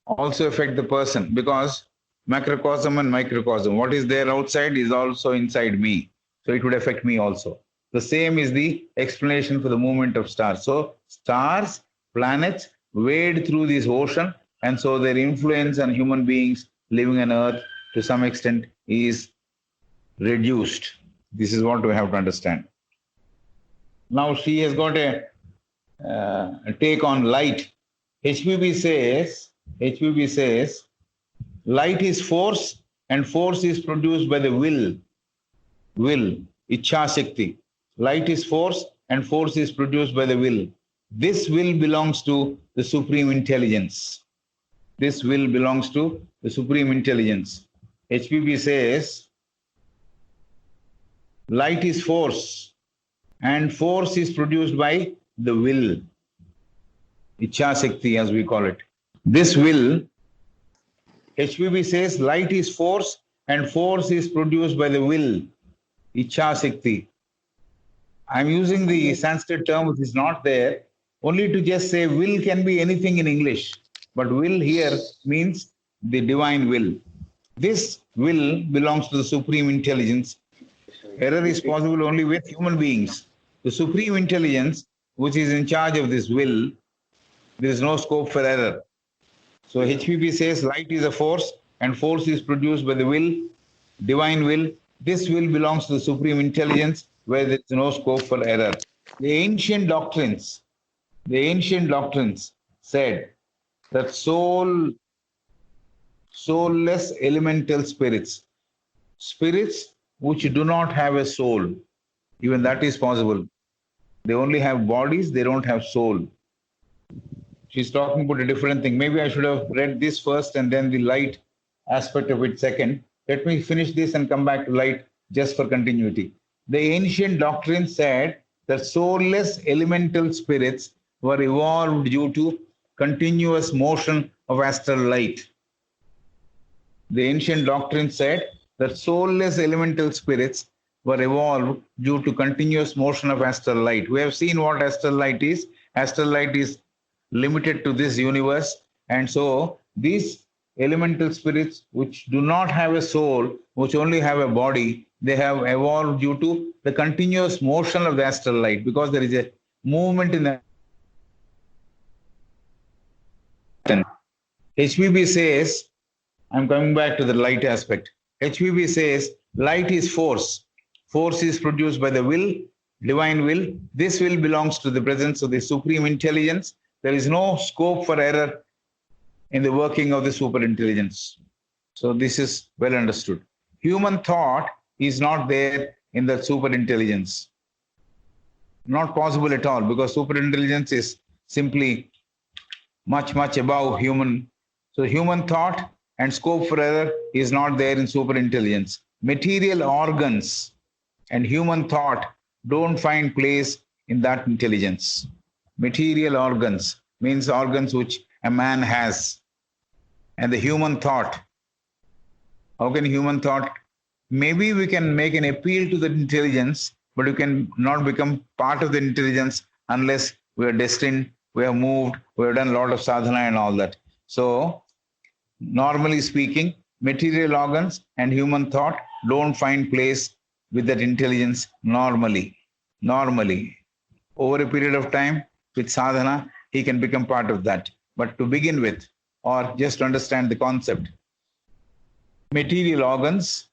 also affect the person because macrocosm and microcosm, what is there outside is also inside me. So it would affect me also. The same is the explanation for the movement of stars. So stars, planets wade through this ocean, and so their influence on human beings living on earth to some extent is reduced. This is what we have to understand. Now she has got a take on light. HPB says, light is force and force is produced by the will, Ichha Shakti. Light is force and force is produced by the will. This will belongs to the Supreme Intelligence. This will belongs to the Supreme Intelligence. HPB says, light is force and force is produced by the will, Ichha Shakti as we call it. This will, HPB says, light is force and force is produced by the will, Ichha Shakti. I'm using the Sanskrit term which is not there, only to just say will can be anything in English, but will here means the divine will. This will belongs to the Supreme Intelligence. Error is possible only with human beings. The Supreme Intelligence, which is in charge of this will, there is no scope for error. So HPP says light is a force and force is produced by the will, divine will. This will belongs to the Supreme Intelligence where there is no scope for error. The ancient doctrines said that soulless elemental spirits which do not have a soul, even that is possible. They only have bodies, they don't have soul. She's talking about a different thing. Maybe I should have read this first and then the light aspect of it second. Let me finish this and come back to light just for continuity. The ancient doctrine said that soulless elemental spirits were evolved due to continuous motion of astral light. The ancient doctrine said that soulless elemental spirits were evolved due to continuous motion of astral light. We have seen what astral light is. Astral light is limited to this universe. And so these elemental spirits, which do not have a soul, which only have a body, they have evolved due to the continuous motion of the astral light, because there is a movement in the. HPB says, I'm coming back to the light aspect. HPB says light is force. Force is produced by the will, divine will. This will belongs to the presence of the supreme intelligence. There is no scope for error in the working of the super intelligence. So this is well understood. Human thought is not there in the super intelligence. Not possible at all, because super intelligence is simply much, much above human. So human thought and scope for error is not there in super intelligence. Material organs and human thought don't find place in that intelligence. Material organs means organs which a man has. And the human thought, how can human thought? Maybe we can make an appeal to the intelligence, but we can not become part of the intelligence unless we are destined, we have moved, we have done a lot of sadhana and all that. So, normally speaking, material organs and human thought don't find place with that intelligence normally. Normally. Over a period of time, with sadhana, he can become part of that. But to begin with, or just to understand the concept, material organs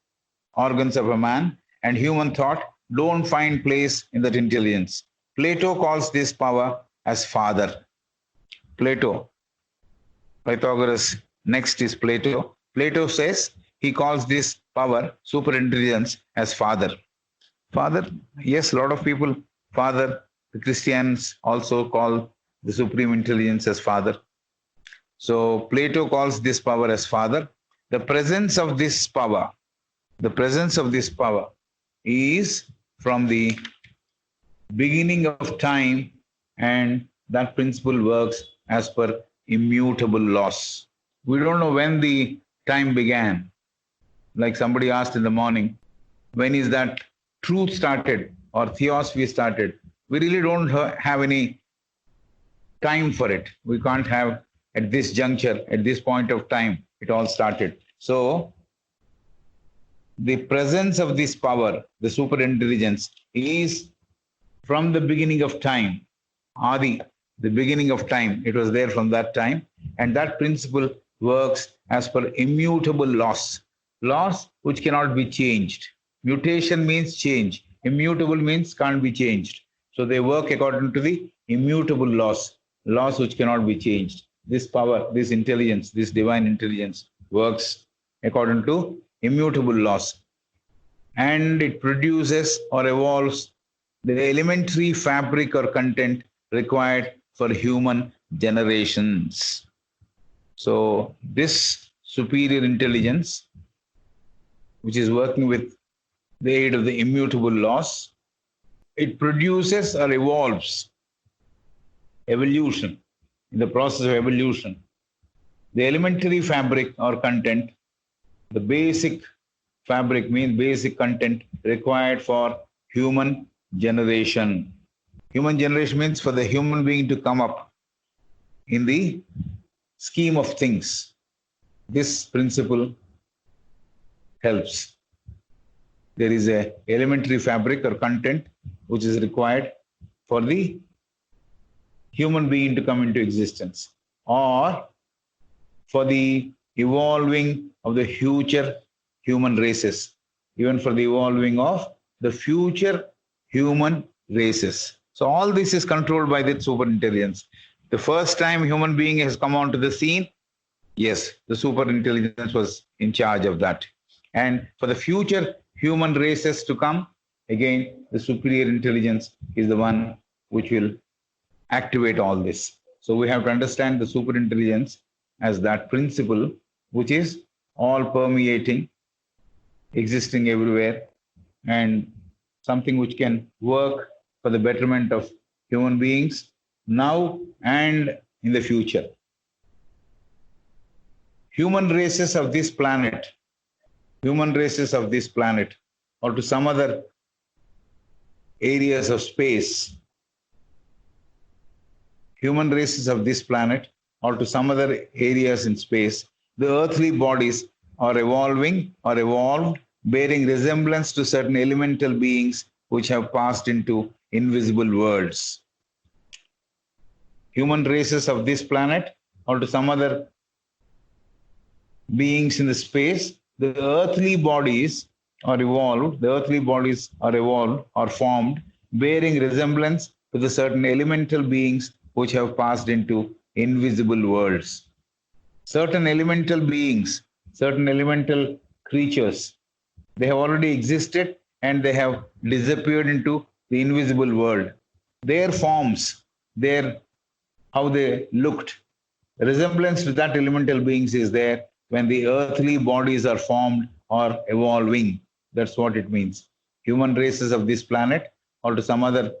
of a man, and human thought don't find place in that intelligence. Plato calls this power as father. Plato, Pythagoras, next is Plato. Plato says he calls this power, superintelligence, as father. Father, yes, a lot of people, father, the Christians also call the supreme intelligence as father. So Plato calls this power as father. The presence of this power is from the beginning of time, and that principle works as per immutable laws. We don't know when the time began. Like somebody asked in the morning, when is that truth started or theosophy started? We really don't have any time for it. We can't have at this juncture, at this point of time, it all started. So the presence of this power, the superintelligence, is from the beginning of time. Adi, the beginning of time, it was there from that time. And that principle works as per immutable laws. Laws which cannot be changed. Mutation means change. Immutable means can't be changed. So they work according to the immutable laws, laws which cannot be changed. This power, this intelligence, this divine intelligence works according to immutable laws. And it produces or evolves the elementary fabric or content required for human generations. So this superior intelligence, which is working with the aid of the immutable laws, it produces or evolves evolution. In the process of evolution, the elementary fabric or content, the basic fabric means basic content required for human generation. Human generation means for the human being to come up in the scheme of things. This principle helps. There is a elementary fabric or content which is required for the human being to come into existence, or for the evolving of the future human races, even for the evolving of the future human races. So all this is controlled by the superintelligence. The first time human being has come onto the scene, yes, the superintelligence was in charge of that. And for the future human races to come, again, the superior intelligence is the one which will activate all this. So we have to understand the superintelligence as that principle which is all permeating, existing everywhere, and something which can work for the betterment of human beings now and in the future. Human races of this planet, or to some other areas of space, human races of this planet or to some other areas in space, the earthly bodies are evolving or evolved, bearing resemblance to certain elemental beings which have passed into invisible worlds. Human races of this planet or to some other beings in the space, the earthly bodies are evolved, or formed, bearing resemblance to the certain elemental beings which have passed into invisible worlds. Certain elemental beings, certain elemental creatures, they have already existed and they have disappeared into the invisible world. Their forms, how they looked, resemblance to that elemental beings is there when the earthly bodies are formed or evolving. That's what it means. Human races of this planet or to some other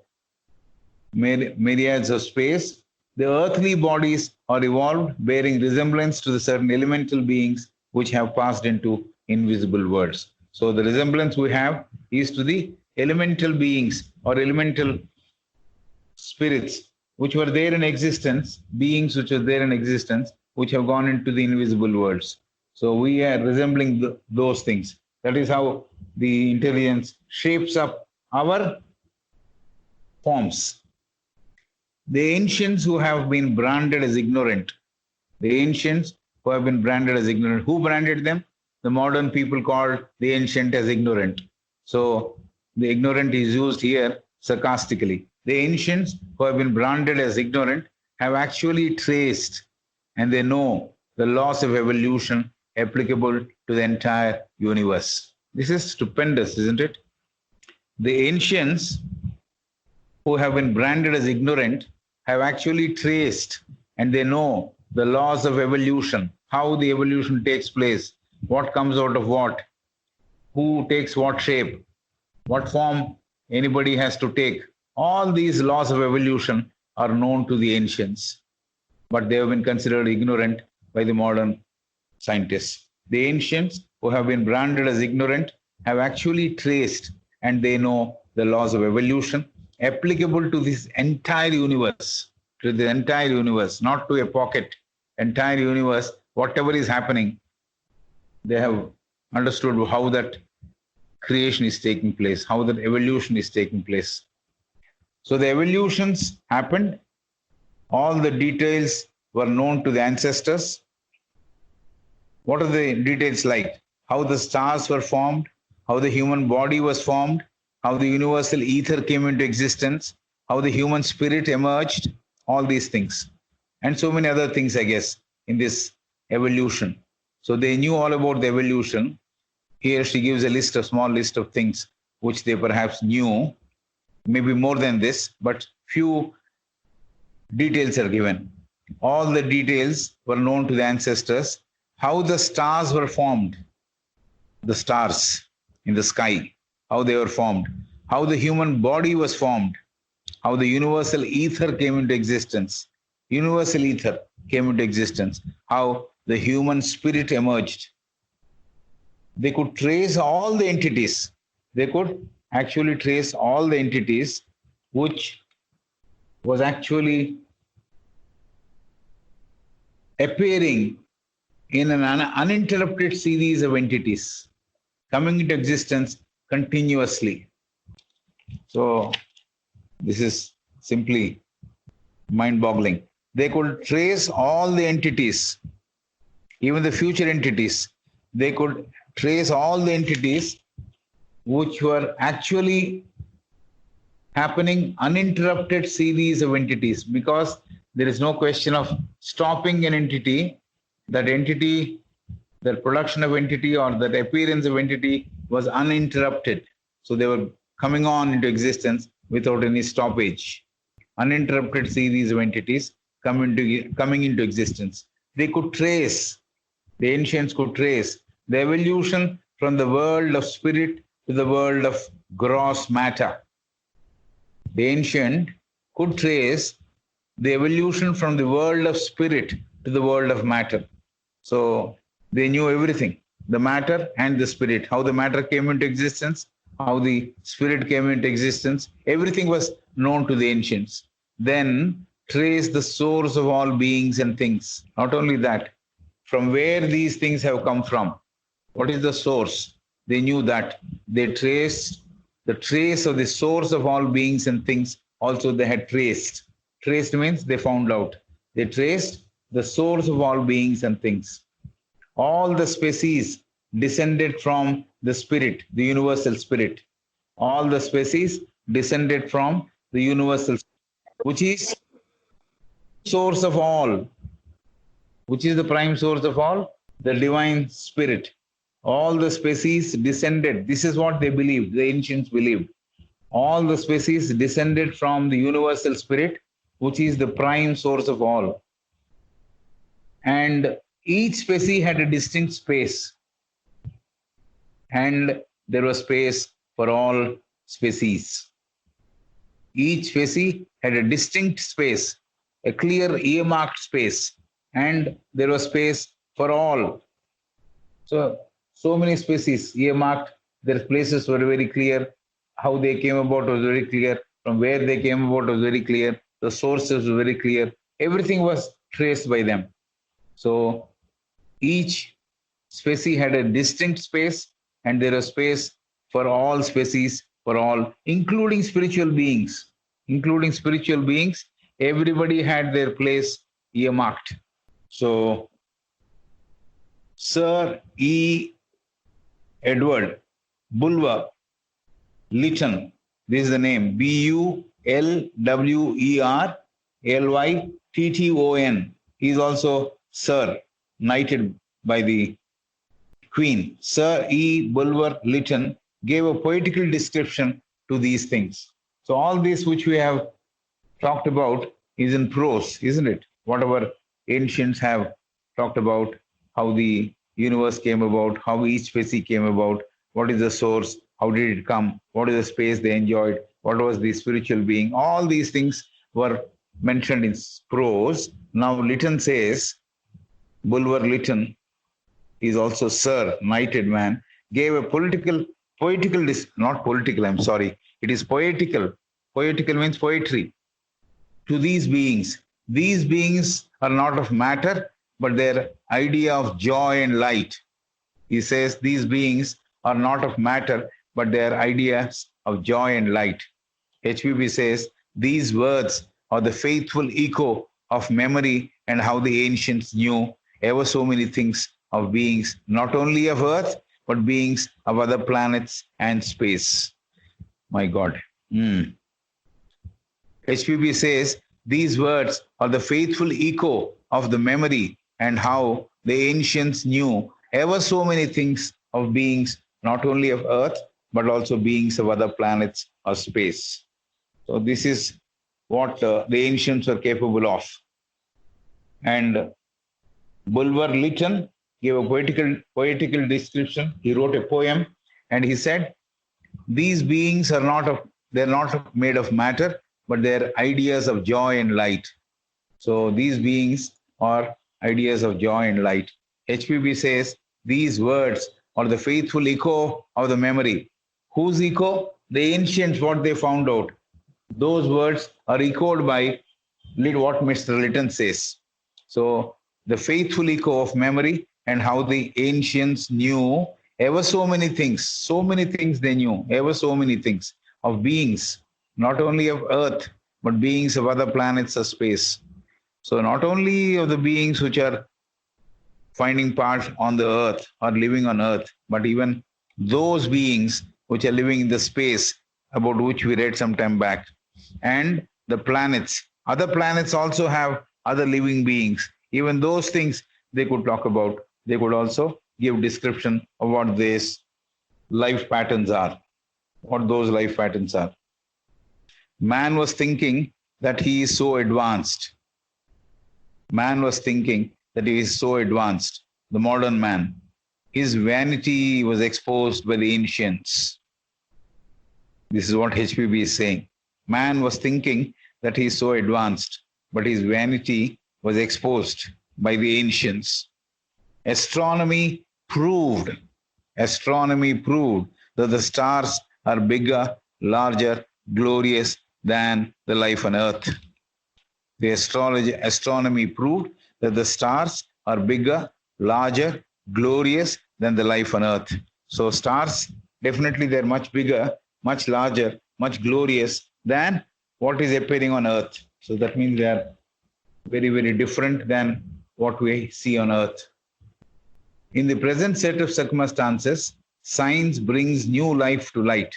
myriads of space, the earthly bodies are evolved, bearing resemblance to the certain elemental beings which have passed into invisible worlds. So the resemblance we have is to the elemental beings or elemental spirits which were there in existence, beings which were there in existence, which have gone into the invisible worlds. So we are resembling those things. That is how the intelligence shapes up our forms. The ancients who have been branded as ignorant, who branded them? The modern people called the ancient as ignorant. So the ignorant is used here sarcastically. The ancients who have been branded as ignorant have actually traced and they know the laws of evolution applicable to the entire universe. This is stupendous, isn't it? The ancients who have been branded as ignorant have actually traced and they know the laws of evolution, how the evolution takes place, what comes out of what, who takes what shape, what form anybody has to take. All these laws of evolution are known to the ancients, but they have been considered ignorant by the modern scientists. The ancients who have been branded as ignorant have actually traced and they know the laws of evolution applicable to this entire universe, not to a pocket, entire universe, whatever is happening, they have understood how that creation is taking place, how that evolution is taking place. So the evolutions happened, all the details were known to the ancestors. What are the details like? How the stars were formed, how the human body was formed, how the universal ether came into existence, how the human spirit emerged, all these things. And so many other things, I guess, in this evolution. So they knew all about the evolution. Here she gives a small list of things which they perhaps knew, maybe more than this, but few details are given. All the details were known to the ancestors. How the stars were formed, the stars in the sky, how they were formed, how the human body was formed, how the universal ether came into existence, how the human spirit emerged. They could trace all the entities. They could actually trace all the entities which was actually appearing in an uninterrupted series of entities coming into existence continuously. So this is simply mind-boggling. They could trace all the entities, even the future entities. They could trace all the entities which were actually happening, uninterrupted series of entities, because there is no question of stopping an entity. That entity, the production of entity or that appearance of entity was uninterrupted. So they were coming on into existence without any stoppage. Uninterrupted series of entities coming into existence. They could trace, the ancients could trace the evolution from the world of spirit to the world of gross matter. The ancient could trace the evolution from the world of spirit to the world of matter. So they knew everything, the matter and the spirit, how the matter came into existence, how the spirit came into existence. Everything was known to the ancients. Then trace the source of all beings and things. Not only that, from where these things have come from. What is the source? They knew that. They traced the trace of the source of all beings and things. Also, they had traced. Traced means they found out. They traced the source of all beings and things. All the species descended from the spirit, the universal spirit. All the species descended from the universal spirit, which is source of all. Which is the prime source of all? The divine spirit. All the species descended. This is what they believed, the ancients believed. All the species descended from the universal spirit, which is the prime source of all. And each species had a distinct space. And there was space for all species. Each species had a distinct space, a clear earmarked space, and there was space for all. So many species earmarked, their places were very clear. How they came about was very clear. From where they came about was very clear. The sources were very clear. Everything was traced by them. So each species had a distinct space, and there was space for all species, for all, including spiritual beings. Including spiritual beings, everybody had their place earmarked. So Sir E. Edward Bulwer Lytton, this is the name, Bulwerlytton. He is also Sir, knighted by the Queen. Sir E. Bulwer Lytton gave a poetical description to these things. So all this which we have talked about is in prose, isn't it? Whatever ancients have talked about, how the universe came about, how each species came about, what is the source, how did it come, what is the space they enjoyed, what was the spiritual being, all these things were mentioned in prose. Now Lytton says, Bulwer Lytton is also Sir, knighted man, gave a poetical, not political, I'm sorry, it is poetical. Poetical means poetry. To these beings. These beings are not of matter, but their idea of joy and light. He says these beings are not of matter, but their ideas of joy and light. HPB says these words are the faithful echo of memory and how the ancients knew ever so many things of beings, not only of Earth, but beings of other planets and space. My God. HPB says these words are the faithful echo of the memory and how the ancients knew ever so many things of beings, not only of Earth, but also beings of other planets or space. So this is what the ancients were capable of. And Bulwer Lytton gave a poetical description. He wrote a poem and he said, these beings are they're not made of matter, but they're ideas of joy and light. So these beings are ideas of joy and light. HPB says these words are the faithful echo of the memory. Whose echo? The ancients, what they found out. Those words are echoed by what Mr. Lytton says. So the faithful echo of memory and how the ancients knew ever so many things they knew, ever so many things of beings, not only of Earth, but beings of other planets or space. So not only of the beings which are finding part on the Earth or living on Earth, but even those beings which are living in the space about which we read some time back. And the planets. Other planets also have other living beings. Even those things they could talk about. They could also give description of what these life patterns are, what those life patterns are. Man was thinking that he is so advanced. Man was thinking that he is so advanced, the modern man. His vanity was exposed by the ancients. This is what HPB is saying. Man was thinking that he is so advanced, but his vanity was exposed by the ancients. Astronomy proved that the stars are bigger, larger, glorious than the life on Earth. The astronomy proved that the stars are bigger, larger, glorious than the life on earth. So stars, definitely they're much bigger, much larger, much glorious than what is appearing on earth. So that means they are very, very different than what we see on earth. In the present set of circumstances, science brings new life to light.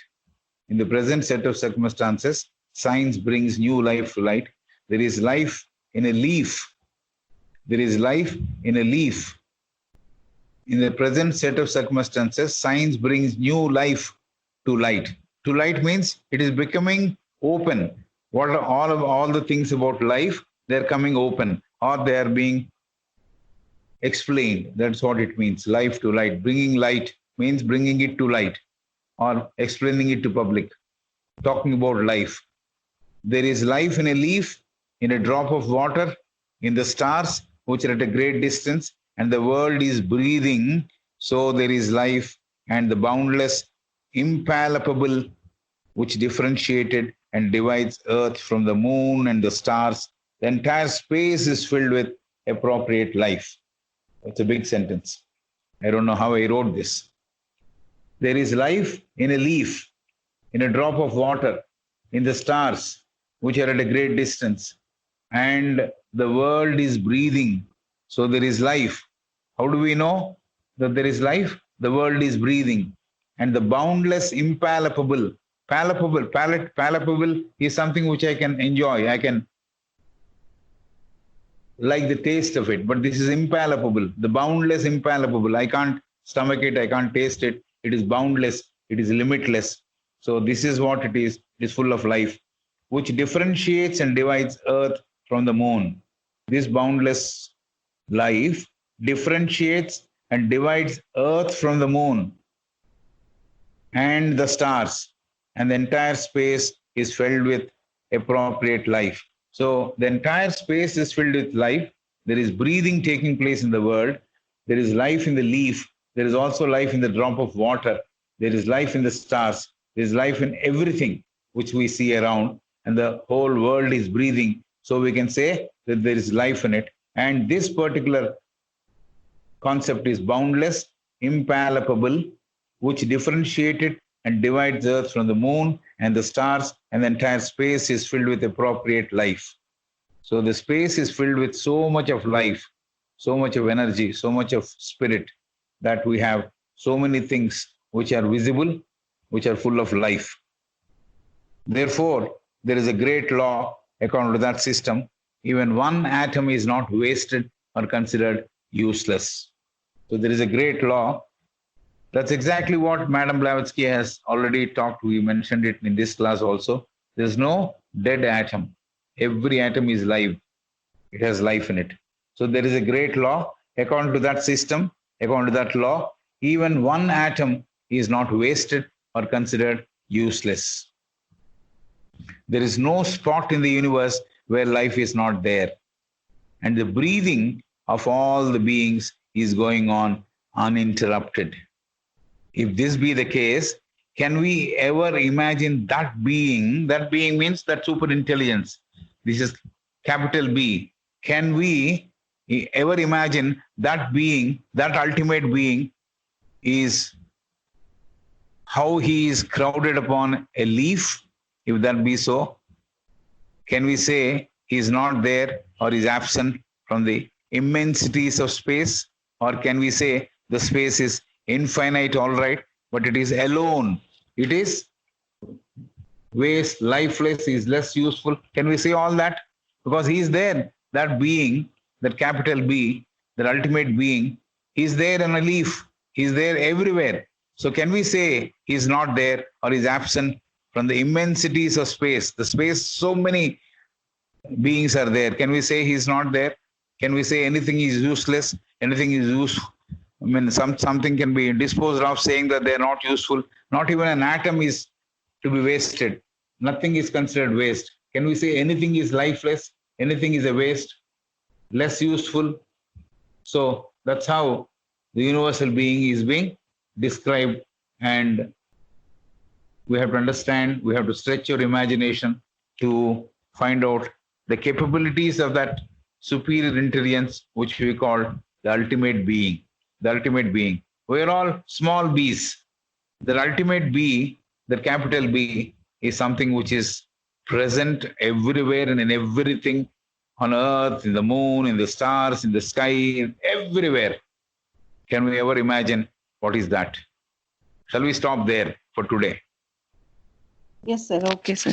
In the present set of circumstances, science brings new life to light. There is life in a leaf. There is life in a leaf. In the present set of circumstances, science brings new life to light. To light means it is becoming open. What are all the things about life? They're coming open, or they are being explained. That's what it means. Life to light. Bringing light means bringing it to light or explaining it to public. Talking about life. There is life in a leaf, in a drop of water, in the stars, which are at a great distance, and the world is breathing. So there is life, and the boundless, impalpable, which differentiated and divides earth from the moon and the stars. The entire space is filled with appropriate life. It's a big sentence. I don't know how I wrote this. There is life in a leaf, in a drop of water, in the stars, which are at a great distance, and the world is breathing. So there is life. How do we know that there is life? The world is breathing. And the boundless, impalpable, palpable is something which I can enjoy. I can like the taste of it, but this is impalpable, the boundless, impalpable. I can't stomach it, I can't taste it. It is boundless, it is limitless. So this is what it is. It is full of life, which differentiates and divides earth from the moon. This boundless life differentiates and divides earth from the moon and the stars, and the entire space is filled with appropriate life. So the entire space is filled with life. There is breathing taking place in the world. There is life in the leaf. There is also life in the drop of water. There is life in the stars. There is life in everything which we see around, and the whole world is breathing. So we can say that there is life in it. And this particular concept is boundless, impalpable, which differentiated and divides earth from the moon and the stars, and the entire space is filled with appropriate life. So the space is filled with so much of life, so much of energy, so much of spirit, that we have so many things which are visible, which are full of life. Therefore, there is a great law according to that system. Even one atom is not wasted or considered useless. So there is a great law. That's exactly what Madam Blavatsky has already talked. We mentioned it in this class also. There's no dead atom. Every atom is live. It has life in it. So there is a great law. According to that system, according to that law, even one atom is not wasted or considered useless. There is no spot in the universe where life is not there. And the breathing of all the beings is going on uninterrupted. If this be the case, can we ever imagine that being? That being means that super intelligence. This is capital B. Can we ever imagine that being, that ultimate being, is how he is crowded upon a leaf? If that be so, can we say he is not there or is absent from the immensities of space? Or can we say the space is infinite, all right, but it is alone? It is waste, lifeless, is less useful. Can we say all that? Because he is there, that being, that capital B, that ultimate being, he is there in a leaf. He is there everywhere. So can we say he is not there or is absent from the immensities of space? The space, so many beings are there. Can we say he is not there? Can we say anything is useless? Anything is useful? I mean, something can be disposed of, saying that they are not useful. Not even an atom is to be wasted. Nothing is considered waste. Can we say anything is lifeless? Anything is a waste? Less useful? So that's how the universal being is being described, and we have to understand, we have to stretch your imagination to find out the capabilities of that superior intelligence, which we call the ultimate being. The ultimate being. We are all small bees. The ultimate bee, the capital B, is something which is present everywhere and in everything on earth, in the moon, in the stars, in the sky, everywhere. Can we ever imagine what is that? Shall we stop there for today? Yes, sir. Okay, sir.